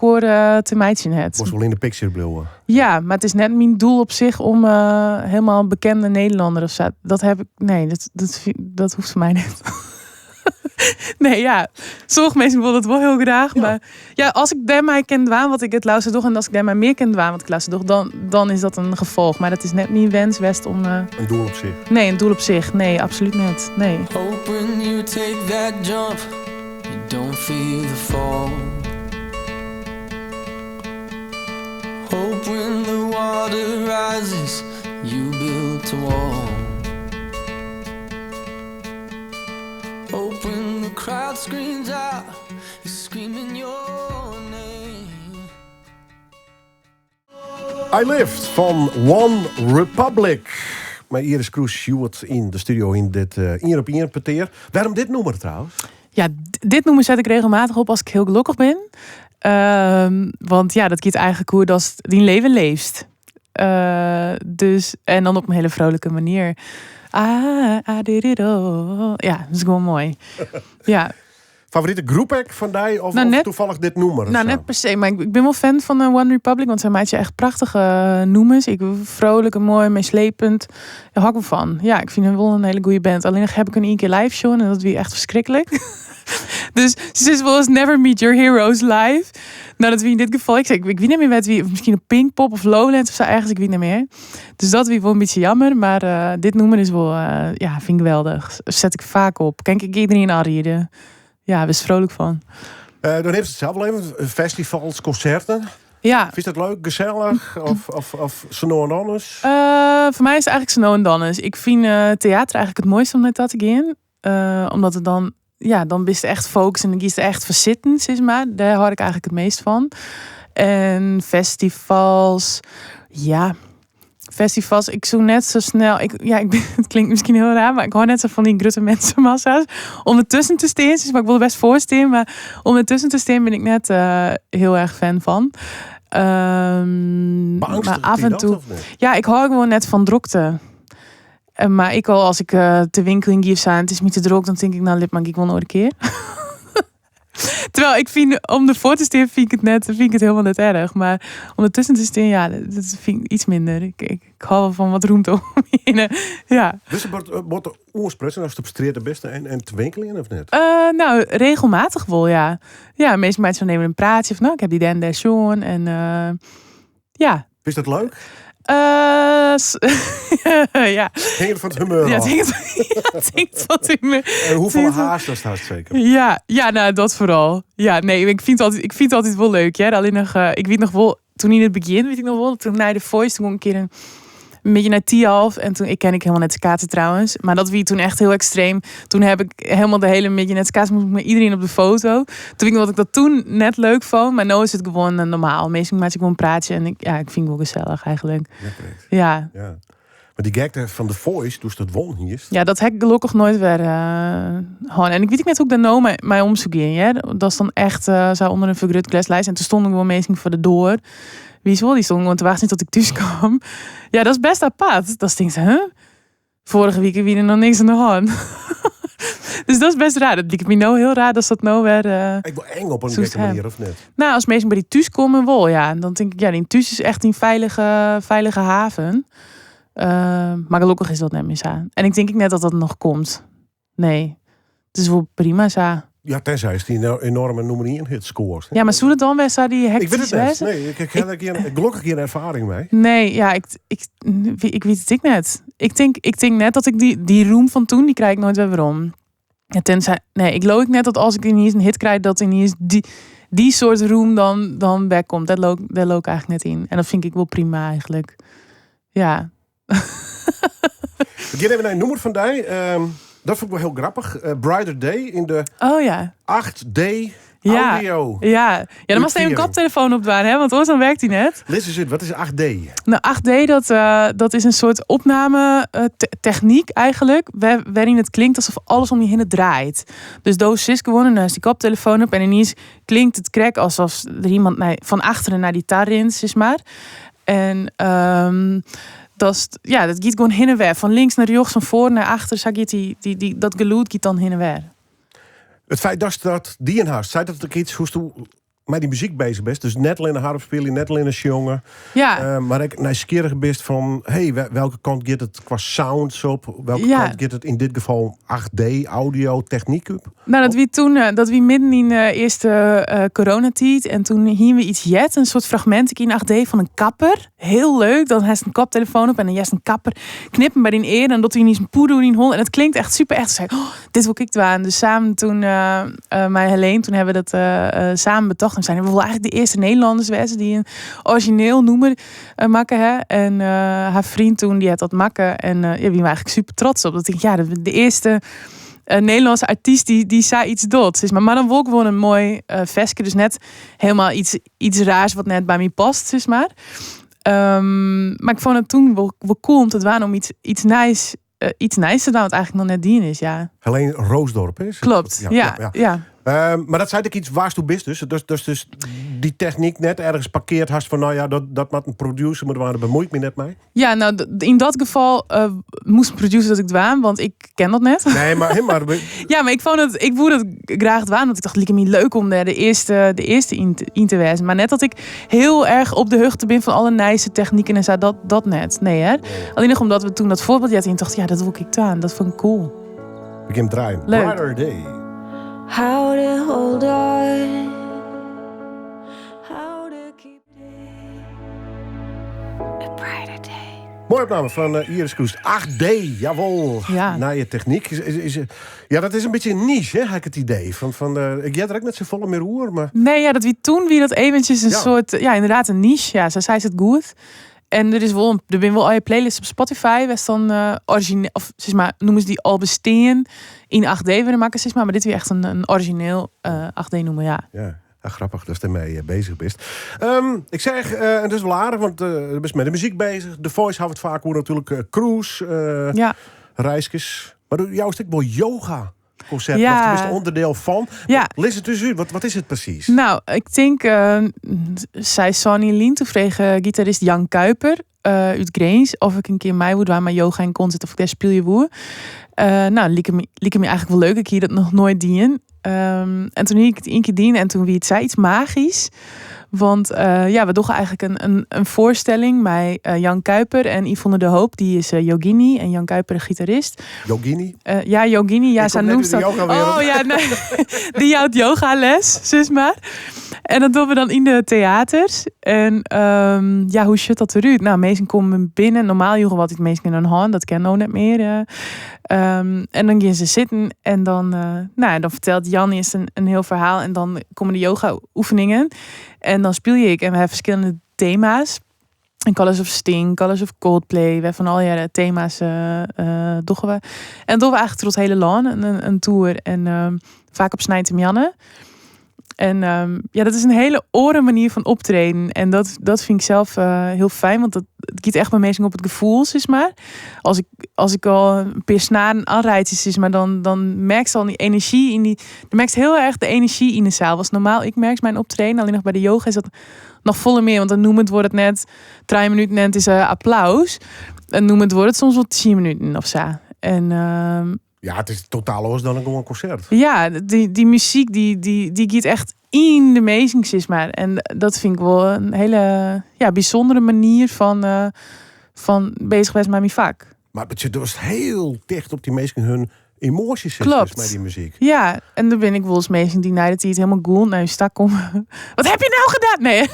te meidje het. Was wel in de picture blijven. Ja, maar het is net mijn doel op zich om helemaal een bekende Nederlander of zo. Dat heb ik. Nee, dat hoeft voor mij niet. Nee, ja. Sommige mensen willen het wel heel graag. Ja. Maar ja, als ik daarmee ken dwaan wat ik het luister doch. En als ik daarmee meer ken dwaan wat ik luister doch, dan is dat een gevolg. Maar dat is net mijn wens West om. Een doel op zich. Nee, een doel op zich. Nee, absoluut niet. Nee. Hope when you take that jump, you don't feel the fall. Hope when the water rises, you build a wall. Hope when the crowd screams out, you're screaming your name. I Lived van One Republic. Met Iris Kroes Stewart in de studio in dit 1 op 1 peteer. Waarom dit nummer trouwens? Ja, dit noemen zet ik regelmatig op als ik heel gelukkig ben. Want ja, dat giet eigenlijk hoe dat die leven leeft. Dus, en dan op een hele vrolijke manier. I did it all. Ja, dat is gewoon mooi. Ja. Favoriete groep van die of net, toevallig dit nummer? Nou, net per se. Maar ik ben wel fan van One Republic. Want zij maakt echt prachtige noemers. Ik ben vrolijk en mooi, meeslepend. Daar hou ik wel van. Ja, ik vind hem wel een hele goede band. Alleen nog heb ik een 1 keer live show. En dat was echt verschrikkelijk. Dus ze is wel eens Never Meet Your Heroes live. Nou, dat wie in dit geval. Ik weet niet meer met wie. Misschien op Pinkpop of Lowlands of zo ergens. Ik weet niet meer. Dus dat wie wel een beetje jammer. Maar dit nummer is wel, ja, vind ik geweldig. Zet ik vaak op. Kijk ik iedereen aanrieden. Ja, best vrolijk van. Dan heeft het zelf wel even. Festivals, concerten. Ja. Vind je dat leuk, gezellig? of zo en anders? Voor mij is het eigenlijk zo en dan. Ik vind theater eigenlijk het mooiste om naar te gaan. Omdat het dan... Ja, dan ben je echt focus en dan kies je echt voor zitten, zeg maar. Daar hou ik eigenlijk het meest van. En festivals... Ja... Festivals, ik zoek net zo snel. Het klinkt misschien heel raar, maar ik hoor net zo van die grote mensenmassa's. Om ertussen te staan, maar ik wil best voorstaan. Maar om ertussen te staan ben ik net heel erg fan van. Maar af en toe. Ja, ik hou gewoon net van drukte. Maar ik al als ik te winkel in Gief het is niet te druk, dan denk ik, nou, lip maak ik wel nog een keer. Terwijl ik vind, om ervoor te staan vind ik het helemaal net erg. Maar om ertussen te staan, ja, dat vind ik iets minder. Ik hou wel van wat roemte om me heen. Ja. Dus wordt er oorsprutsen als het op street de beste en te winkelen of net? Nou, regelmatig wel, ja. Ja, meestal mensen nemen een praatje van, nou, ik heb die dan Sean en ja. Is dat leuk? Ja. Hing het van het humeur Ja, af? het hinkt van het humeur. En hoeveel haast was dat zeker? Ja, nou, dat vooral. Ja, nee, ik vind het altijd wel leuk. Ja. Alleen nog, ik weet nog wel, toen in het begin, weet ik nog wel, toen naar de Voice, toen een keer een beetje naar Tialf. En toen, ik ken helemaal net skaten trouwens. Maar dat wie toen echt heel extreem. Toen heb ik helemaal de hele Midget skaten. Moest ik met iedereen op de foto. Toen ik dat ik dat toen net leuk vond. Maar nu is het gewoon normaal. Meestal maak ik gewoon een praatje. En ik vind het wel gezellig eigenlijk. Ja. Maar die gek van The Voice, dus dat won hier. Ja, dat heb ik gelukkig nooit weer gewoon. En ik weet niet net hoe ik daar nou mee omzoek in. Ja? Dat is dan echt zo onder een vergrut glaslijst. En toen stonden gewoon mensen voor de deur. Wie is wel? Die stonden gewoon te wachten tot ik thuis kwam. Ja, dat is best apart. Dat denk ik, vorige week wie er nog niks aan de hand. Dus dat is best raar. Dat lijkt me nou heel raar dat dat nou weer... Ik wil eng op een gekke manier, of net? Nou, als mensen bij die thuis komen wel, ja. Dan denk ik, ja, die thuis is echt een veilige haven. Maar gelukkig is dat net meer zo. En ik denk net dat dat nog komt. Nee. Het is wel prima zo. Ja, tenzij is die een enorme nummer 1 hit scoort. Ja, maar zo het dan weer zo die hectisch. Ik weet het net. Nee, ik heb gelukkig geen ervaring mee. Nee, ja, ik weet het net. Ik denk net dat ik die roem van toen, die krijg ik nooit weer om. Ja, tenzij, nee, ik geloof net dat als ik ineens een hit krijg, dat ineens die soort roem dan wegkomt. Dat loop ik eigenlijk net in. En dat vind ik wel prima eigenlijk. Ja. We gaan even naar een nummer van die. Dat vond ik wel heel grappig. Brighter Day in de 8D audio. Ja, dan mag je even een koptelefoon opdwaan, hè? Want anders dan werkt hij net. Listen, wat is 8D? Nou, 8D, dat is een soort opname techniek eigenlijk. Waarin het klinkt alsof alles om je heen draait. Dus Doos is gewonnen, dan is die koptelefoon op. En ineens klinkt het krek alsof er iemand van achteren naar die tar rint, zeg maar. En... dat gaat gewoon heen en weer. Van links naar rechts, van voor naar achter. Zo gaat dat geluid gaat dan heen en weer. Het feit dat die in huis, zei dat ik iets hoe je met die muziek bezig bent. Dus net alleen een harp spelen, net alleen een jongen. Ja. Maar ik nieuwsgierig best van, welke kant gaat het qua sounds op? Welke kant gaat het in dit geval 8D audio techniek op? Nou, dat wie midden in de eerste coronatijd. En toen hingen we iets een soort fragment in 8D van een kapper. Heel leuk. Dan heeft een koptelefoon op en dan juist een kapper knippen bij die eer. En dat hij niet zijn poeder in hol. En het klinkt echt super echt. Zei, dit wil ik doen. Dus samen toen, mij Helene, toen hebben we dat samen bedacht. En zijn we wel eigenlijk de eerste Nederlanders wezen die een origineel nummer maken. Hè? En haar vriend toen, die had dat maken. En we waren eigenlijk super trots op. Dat ik, de eerste Nederlandse artiest die zei iets dots. Maar dan wil gewoon een mooi vestje. Dus net helemaal iets raars wat net bij mij past, zeg maar. Maar ik vond het toen wel cool om te doen om iets nice te doen, wat eigenlijk nog net dien is, ja. Helene Roosdorp is. Klopt, ja. Maar dat zei ik iets waar toe bist dus die techniek net ergens parkeert hast van dat met een producer moet waren, bemoei ik me net mee. Ja, nou in dat geval moest een producer dat ik dwaan, want ik ken dat net. Nee, maar ja, maar ik voelde het graag dwaan, want ik dacht het leuk om de eerste in te wijzen. Maar net dat ik heel erg op de hoogte ben van alle nice technieken en zo, dat net. Nee, hè. Alleen nog omdat we toen dat voorbeeld hadden en dacht, dat wil ik dwaan. Dat vond ik cool. We gaan draaien. Leuk. Brighter Day. How to hold on, how to keep a brighter day. Mooie opname van Iris Kroes. 8D, jawel. Ja. Naar je techniek. Dat is een beetje een niche, hè, heb ik het idee. Ik jij er ook net zo volle meer hoor, maar... Nee, dat wie dat eventjes een soort... Ja, inderdaad een niche. Ja, zo zei ze het goed. En er zijn wel al je playlists op Spotify. Was dan origineel, of zeg maar, noemen ze die al bestaan in 8D willen maken, zeg maar. Maar dit weer echt een origineel 8D noemen, ja. Ja, grappig dat je ermee bezig bent. Ik zeg, en het is wel aardig, want je bent met de muziek bezig. The Voice houdt het vaak over natuurlijk cruise, reisjes. Maar doe jou een stuk wel yoga. Concert, of tenminste onderdeel van. Ja. Listen dus u, wat is het precies? Nou, ik denk, zei Sonny Lien, toen vreeg gitarist Jan Kuiper uit Greens of ik een keer mij would waar mijn yoga in concert of ik daar speel je woe. Liek me eigenlijk wel leuk, ik hier dat nog nooit dien. En toen ik het één keer dien en toen wie het zei iets magisch. Want we doen eigenlijk een voorstelling met Jan Kuiper en Yvonne de Hoop. Die is Yogini en Jan Kuiper de gitarist. Yogini? Ja, Yogini. Ja, ze noemt dat. Oh ja, nee. Die houdt yogales, zeg maar. En dat doen we dan in de theaters. En hoe shit dat eruit? Nou, meesten komen binnen. Normaal joegen wat ik meesten in hun hand. Dat ken ik net meer. En dan gaan ze zitten. En dan, dan vertelt Jan eerst een heel verhaal. En dan komen de yoga oefeningen. En dan speel ik. En we hebben verschillende thema's. En Colors of Sting, Colors of Coldplay. We van al jaren thema's doen we. En doen we eigenlijk door het hele land een tour. En vaak op Snijt en Janne. En dat is een hele oren manier van optreden. En dat vind ik zelf heel fijn. Want het giet echt bij mensen op het gevoel, zeg maar. Als ik al een paar snaren aanrijd, zeg maar, dan merk je al die energie in die. Je merkt heel erg de energie in de zaal. Was normaal, ik merk mijn optreden. Alleen nog bij de yoga is dat nog voller meer. Want dan noem het wordt het net 3 minuten en het is applaus. En noem het wordt het soms wel 10 minuten of zo. En Ja, het is totaal los dan een gewoon concert. ja, die muziek die giet echt in de amazing, zeg maar. En dat vind ik wel een hele bijzondere manier van bezig zijn met mijn vak. Maar het was heel dicht op die mensen hun emoties Klopt. met die muziek. Ja, en dan ben ik wel eens mensen die het het helemaal goed naar je stak komen. Wat heb je nou gedaan? Nee,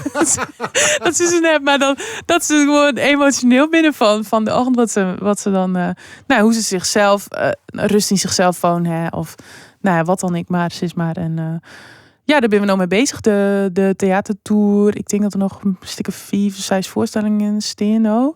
dat is het net. Maar dat ze gewoon emotioneel binnen van de ochtend wat ze dan, hoe ze zichzelf rust in zichzelf wonen, of wat dan ik maar, zeg maar. En daar ben we nou mee bezig. De theatertour. Ik denk dat er nog een stuk of 5 of 6 voorstellingen staan nou.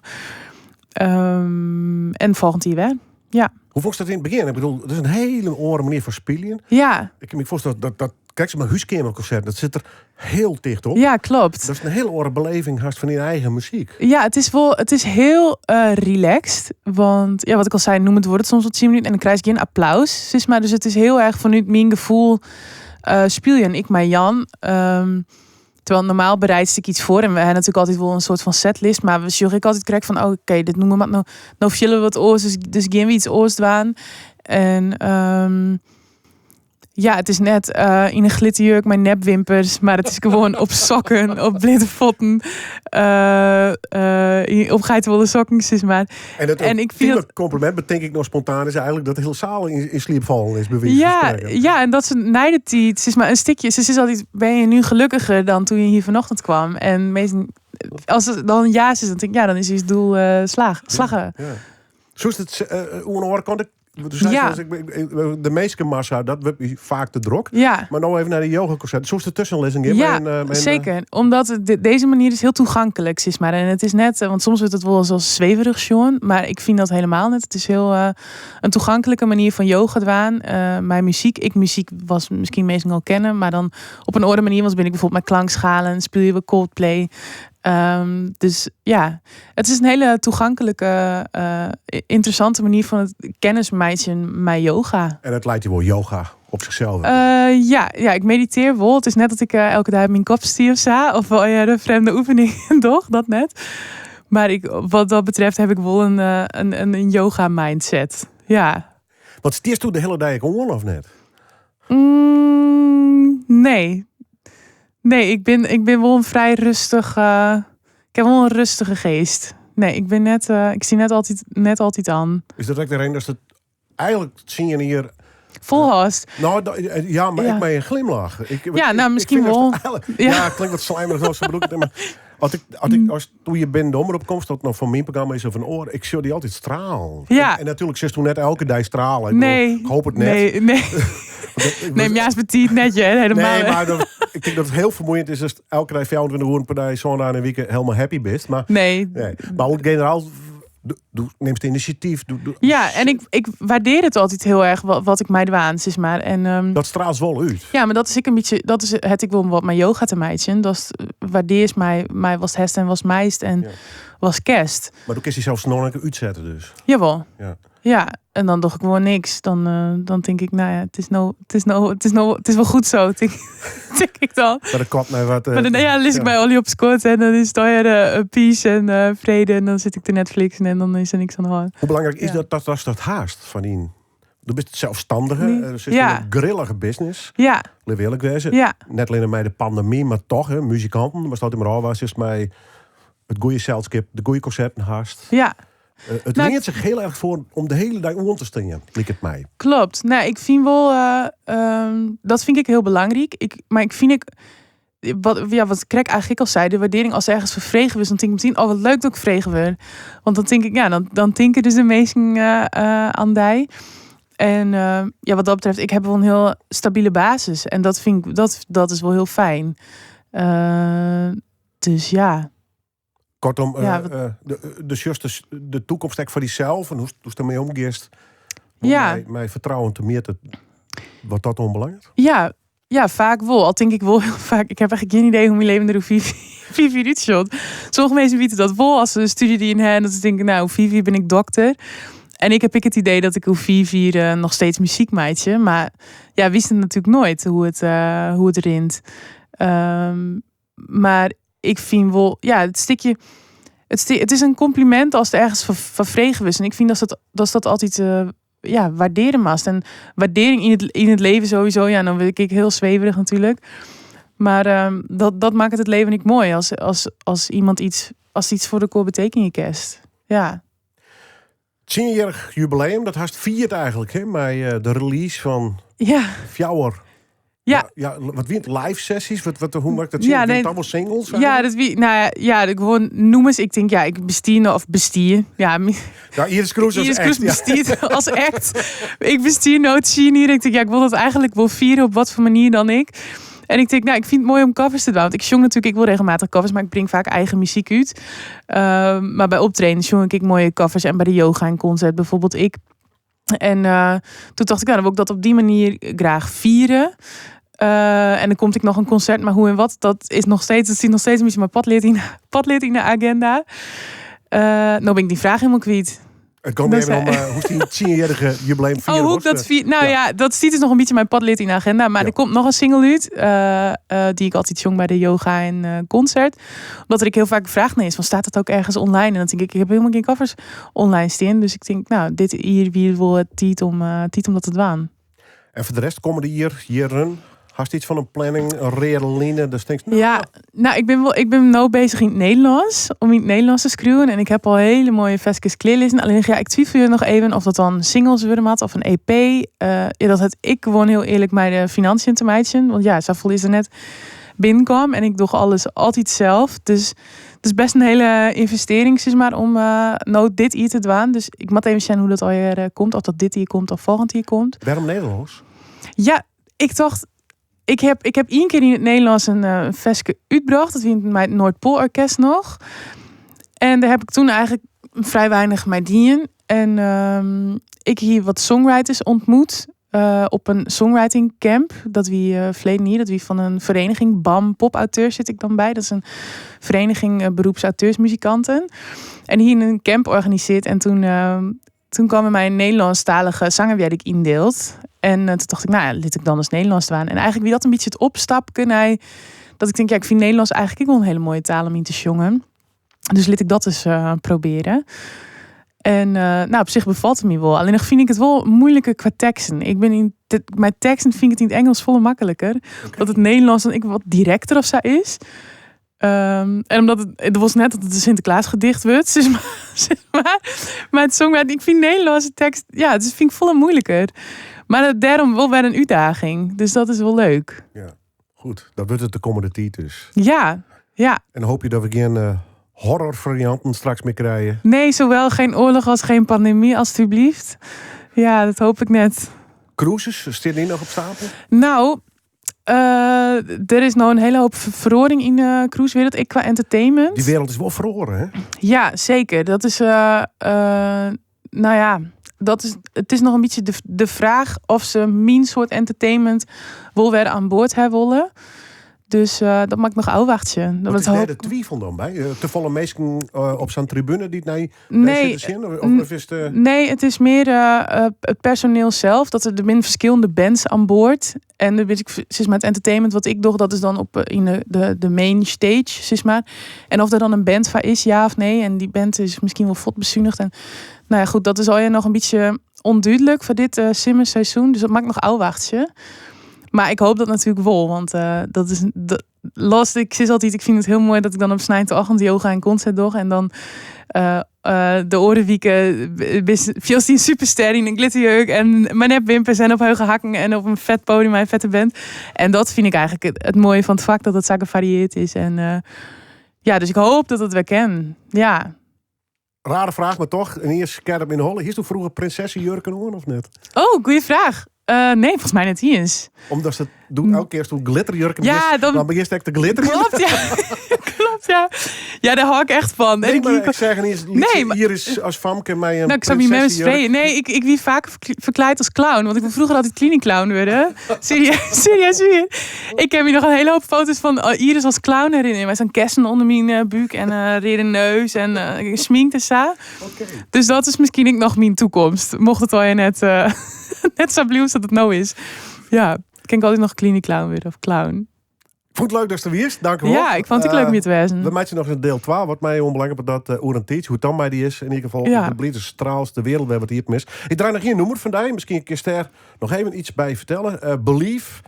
En volgend jaar weer. Ja. Hoe vond je dat in het begin? Ik bedoel, het is een hele andere manier van spelen. Ja. Ik kan me voorstellen dat kijk ze maar huiskamerconcert, dat zit er heel dicht op. Ja, klopt. Dat is een hele andere beleving haast van je eigen muziek. Ja, het is heel relaxed. Want wat ik al zei, noem het woord soms wat 10 minuten en dan krijg je geen applaus. Zeg maar. Dus het is heel erg vanuit mijn gevoel speel je en ik maar Jan. Terwijl normaal bereid ik iets voor en we hebben natuurlijk altijd wel een soort van setlist, maar we zorgen ik altijd krijg van oké, dit noemen we maar nou vullen we wat oors, dus gaan we iets oors doen. En het is net in een glitterjurk, mijn nepwimpers, maar het is gewoon op sokken, op blinde voeten, op geitenwolle sokken, zeg maar. En ik vind het compliment, bedenk ik nog spontaan, is eigenlijk dat de hele zaal in sliep vallen is bewezen. Ja, en dat ze nijden die, zeg maar een stukje. Ze is altijd, ben je nu gelukkiger dan toen je hier vanochtend kwam? En meestal, als het dan ja is, dan denk ik, dan is je doel slagen. Ja. Zo is het, hoe hoor kon ik. De meeste massa, dat wordt vaak te druk. Ja. Maar nou even naar de yogaconcert. Zo is de tussenlezing. Zeker. Omdat deze manier is heel toegankelijk, zeg maar. En het is net, want soms wordt het wel zoals zweverig, Sean. Maar ik vind dat helemaal net. Het is heel een toegankelijke manier van yoga doen. Mijn muziek was misschien meestal al kennen. Maar dan op een andere manier. Want ben ik bijvoorbeeld met klankschalen. Speel je bij Coldplay. Dus ja, het is een hele toegankelijke, interessante manier van het kennismeidjen met yoga. En het lijkt je wel yoga op zichzelf. Ja, ik mediteer wel. Het is net dat ik elke dag mijn kop stier of zo. Of wel de vreemde oefening, toch? Dat net. Maar wat dat betreft heb ik wel een yoga mindset. Ja. Wat stierst toen de hele dag gewoon of net? Nee. Nee, ik ben wel een vrij rustig. Ik heb wel een rustige geest. Nee, ik ben net. Ik zie net altijd aan. Is dat ook de reden dat het eigenlijk zie je hier. Volhaast. Maar ik ben een glimlach. Misschien wel. Het klinkt wat slijmerig, zo bedoel ik het. Maar als toen je binnen de omroep komt, dat nog van mijn programma is of een oor, ik zie die altijd stralen. Ja. En natuurlijk zit toen net elke dag stralen. Ik hoop het net. Nee. Neem juist petit netje, helemaal. Nee, maar ik denk dat het heel vermoeiend is als elke dag 24 uur per dag zondag en een week helemaal happy bent. Maar nee. Maar hoe generaal neemt het initiatief. Ja, en ik waardeer het altijd heel erg wat ik mij waan, zeg maar. En dat straalt wel uit. Ja, maar dat is een beetje, dat is het ik wil wat mijn yoga te meidje. Dat waardeer mij was hest en was meist en was kerst. Maar toen kun je zelfs nog een uitzetten dus. Jawel. Ja, en dan doe ik gewoon niks. Dan denk ik, het is wel goed zo, denk ik dan. Maar dat klopt mij wat. Maar dan lees ik bij Ollie op Scott en dan is het alweer peace en vrede en dan zit ik te Netflixen en dan is er niks aan de hand. Hoe belangrijk is dat haast van die? Je bent zelfstandige, dus is een grillige business. Ja. Leef eerlijk wezen. Ja. Net alleen bij de pandemie, maar toch, muzikanten, maar staat in mijn was is mij het goede zeilskip, de goede concerten haast. Ja. Het leert zich heel erg voor om de hele dag om te stingen, lijkt het mij. Klopt. Nou, ik vind wel, dat vind ik heel belangrijk. Maar ik vind wat Krek eigenlijk al zei, de waardering als ergens vervregen is, dan denk ik meteen, wat leuk dat ik vregen wil. Want dan denk ik, dan denken dus de meesten aan die. En wat dat betreft, ik heb wel een heel stabiele basis. En dat vind ik, dat is wel heel fijn. Dus ja. Kortom, Ja, de toekomst voor diezelf en hoe is ermee omgeest. Ja. Mij vertrouwen te meten. Wordt dat onbelangrijk? Ja, vaak wel. Al denk ik wel heel vaak. Ik heb eigenlijk geen idee hoe mijn leven er hoe Vivi uitshot. Sommige mensen weten dat wel als ze een studie die in hen. Dat ze denken, nou, Vivi ben ik dokter. En ik heb het idee dat ik hoe Vivi nog steeds muziek maatje. Maar ja, wist het natuurlijk nooit hoe het rint. Maar ik vind wel, ja, het stukje. Het is een compliment als het ergens vervregen is. En ik vind dat altijd waarderen mast. En waardering in het leven sowieso. Ja, dan ben ik heel zweverig natuurlijk. Maar dat maakt het leven niet mooi. Als iemand iets voor de koor betekenis kerst. Ja. 10-jarig jubileum, dat haast viert eigenlijk, hè? Maar de release van Fjouwer. Ja. Ja, wat wint live sessies? Hoe maakt dat? Ja, nee, allemaal singles? Ja, gewoon noem eens. Ik denk, ik bestier. Ja, Iris Kroes als act. Bestiert als act. Ik bestier nooit zien hier. Ik denk, ik wil dat eigenlijk wel vieren op wat voor manier dan ik. En ik denk, ik vind het mooi om covers te doen. Want ik zong natuurlijk, ik wil regelmatig covers, maar ik breng vaak eigen muziek uit. Maar bij optreden zong ik mooie covers. En bij de yoga en concert bijvoorbeeld ik. En toen dacht ik, dan wil ik dat op die manier graag vieren. En dan komt ik nog een concert, maar hoe en wat, dat ziet nog steeds een beetje mijn padleert in de agenda. Nou ben ik die vraag helemaal kwijt. Het komt even om hoe die 10-jarige jubileum vieren. Hoe ik dat vier? Nou dat ziet dus nog een beetje mijn padleert in de agenda. Maar er komt nog een single uit, die ik altijd zong bij de yoga en concert. Omdat er ik heel vaak gevraagd is, van staat dat ook ergens online? En dan denk ik heb helemaal geen covers online staan. Dus ik denk, dit hier weer wel het tijd om dat te doen. En voor de rest komen de jaren. Hast iets van een planning, een redeline? Dus denk ik ben nou bezig in het Nederlands. Om in het Nederlands te schreeuwen. En ik heb al hele mooie vestjes kleerlisten. Alleen ik twijfel nog even of dat dan singles worden had of een EP. Dat had ik gewoon heel eerlijk mij de financiën te meiden. Want Safol is er net binnenkwam. En ik doe alles altijd zelf. Dus het is best een hele investering, zeg maar, om dit hier te doen. Dus ik moet even zien hoe dat alweer komt. Of dat dit hier komt of volgend hier komt. Waarom Nederlands? Ja, ik dacht... Ik heb één keer in het Nederlands een vestje uitgebracht. Dat was bij het Noordpoolorkest nog. En daar heb ik toen eigenlijk vrij weinig mee dienen. En ik hier wat songwriters ontmoet op een songwriting camp. Dat wie verleden hier, dat wie van een vereniging BAM Popauteurs zit ik dan bij. Dat is een vereniging beroepsauteursmuzikanten. En hier een camp organiseerd. En toen kwam mij een Nederlandstalige zanger die ik indeelt. En toen dacht ik, liet ik dan eens Nederlands aan. En eigenlijk wie dat een beetje het opstappen. Dat ik denk, ik vind Nederlands eigenlijk wel een hele mooie taal om in te zongen. Dus liet ik dat eens proberen. En op zich bevalt het me wel. Alleen nog vind ik het wel moeilijker qua teksten. Mijn teksten vind ik het in het Engels veel makkelijker. Okay. Dat het Nederlands dan wat directer of zo is. En omdat het was net dat het een Sinterklaas gedicht wordt. Dus maar het zong, ik vind Nederlandse tekst, dat vind ik veel moeilijker. Maar daarom wel weer een uitdaging. Dus dat is wel leuk. Ja, goed. Dat wordt het de komende tijd dus. Ja. En dan hoop je dat we geen horrorvarianten straks meer krijgen. Nee, zowel geen oorlog als geen pandemie, alstublieft. Ja, dat hoop ik net. Cruises, staan die nog op stapel? Nou, er is nou een hele hoop verhoring in de cruisewereld. Ik qua entertainment. Die wereld is wel verhoren, hè? Ja, zeker. Dat is, het is nog een beetje de vraag of ze mijn soort entertainment wel weer aan boord hebben willen. Dus dat maakt nog afwachtje. Wat is daar de twijfel dan bij? Te volle mensen op zo'n tribune die nee zitten? Of is de... Nee, het is meer het personeel zelf. Dat er min verschillende bands aan boord. En dan weet ik, zeg maar, het entertainment wat ik doe, dat is dan op in de main stage, zeg maar. En of er dan een band van is, ja of nee. En die band is misschien wel vod bezuinigd. En nou ja, goed, dat is al nog een beetje onduidelijk voor dit simmerseizoen. Dus dat maakt nog afwachtje. Maar ik hoop dat natuurlijk wel, want dat is lastig. Ik vind het heel mooi dat ik dan op snijtochtend yoga en concert doe. En dan de orenwieken, veel die superster in een glitterjeuk en mijn nepwimpers en op heuge hakken en op een vet podium en vette band. En dat vind ik eigenlijk het mooie van het vak, dat het zo gevarieerd is. En dus ik hoop dat het weer kan. Ja. Rare vraag, maar toch. En eerst scherp in de holle. Hier toen vroeger prinsessenjurken hoor, of net? Oh, goeie vraag. Nee, volgens mij net hier eens. Omdat ze doen elke keer zo'n glitterjurken. Ja, dan begint echt te glitteren. Klopt, ja. Klopt. Ja, daar hou ik echt van. Nee, En maar ik zeg niet, Nee, maar- hier is als famke mij een Nou, ik zou me met prinsessenjurk. spreken. Nee, ik wie vaak verkleid als clown. Want ik wil vroeger altijd kliniekclown worden. Serieus weer. Ik heb hier nog een hele hoop foto's van Iris als clown herinneren. Met zo'n kersen onder mijn buik en reden neus en schmink en zo. Dus dat is misschien nog mijn toekomst. Mocht het al je net, net zo blij als dat het nou is. Ja, kan ik altijd nog kliniekclown worden of clown. Vond het leuk dat je er weer. Dank u wel. Ja, ik vond het leuk om je te wezen. We maken nog een deel 12, wat mij onbelangrijk dat oer een tijdje, hoe dan mij die is. In ieder geval, Ja. de blijdste straals, de wereld, we hebben het hier mis. Ik draai nog hier een nummer van die. Misschien kun je er nog even iets bij vertellen. Believe,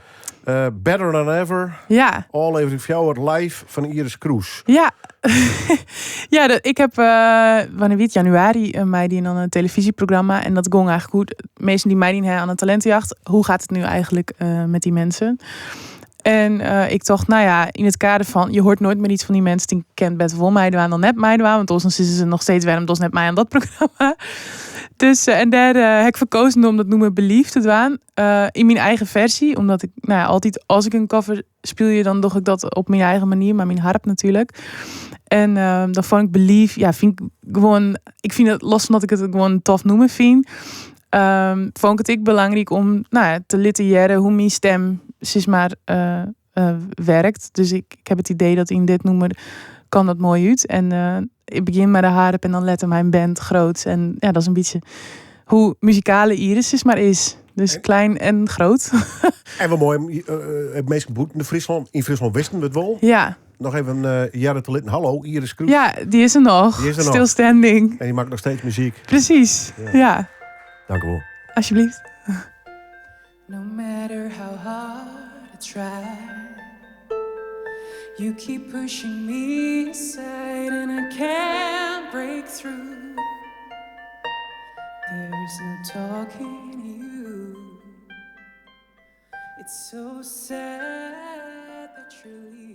Better Than Ever, Ja. All Every Flower live van Iris Kroes. Ja, ik heb wanneer weet januari meidien dan een televisieprogramma en dat ging eigenlijk goed. Mensen die meidien aan een talentenjacht, hoe gaat het nu eigenlijk met die mensen? En ik dacht, nou ja, in het kader van je hoort nooit meer iets van die mensen die kent best wel meiden aan dan net meiden aan, want dan zitten ze nog steeds waarom dus net mij aan dat programma. Dus en daar heb ik verkozen om dat noemen Belief te doen. In mijn eigen versie. Omdat ik altijd als ik een cover speel dan doe ik dat op mijn eigen manier. Maar mijn harp natuurlijk. En dan vond ik Belief. Ja, vind ik gewoon. Ik vind het los van dat ik het gewoon tof noemen vind. Vond ik het belangrijk om te litereren hoe mijn stem zeg maar werkt. Dus ik heb het idee dat in dit nummer kan dat mooi uit. En ik begin met de harp en dan letter mijn band groot. En ja, dat is een beetje hoe muzikale Iris is maar is. Dus klein en groot. En wat mooi, het meest boek in Friesland. In Friesland wisten we het wel. Ja. Nog even jaren te litten. Hallo, Iris Kroes. Ja, die is er nog. Die is er nog. Still standing. En die maakt nog steeds muziek. Precies. Ja. Dank u wel. Alsjeblieft. No matter how hard I try, you keep pushing me aside and I can't break through. There's no talking to you. It's so sad that you're leaving.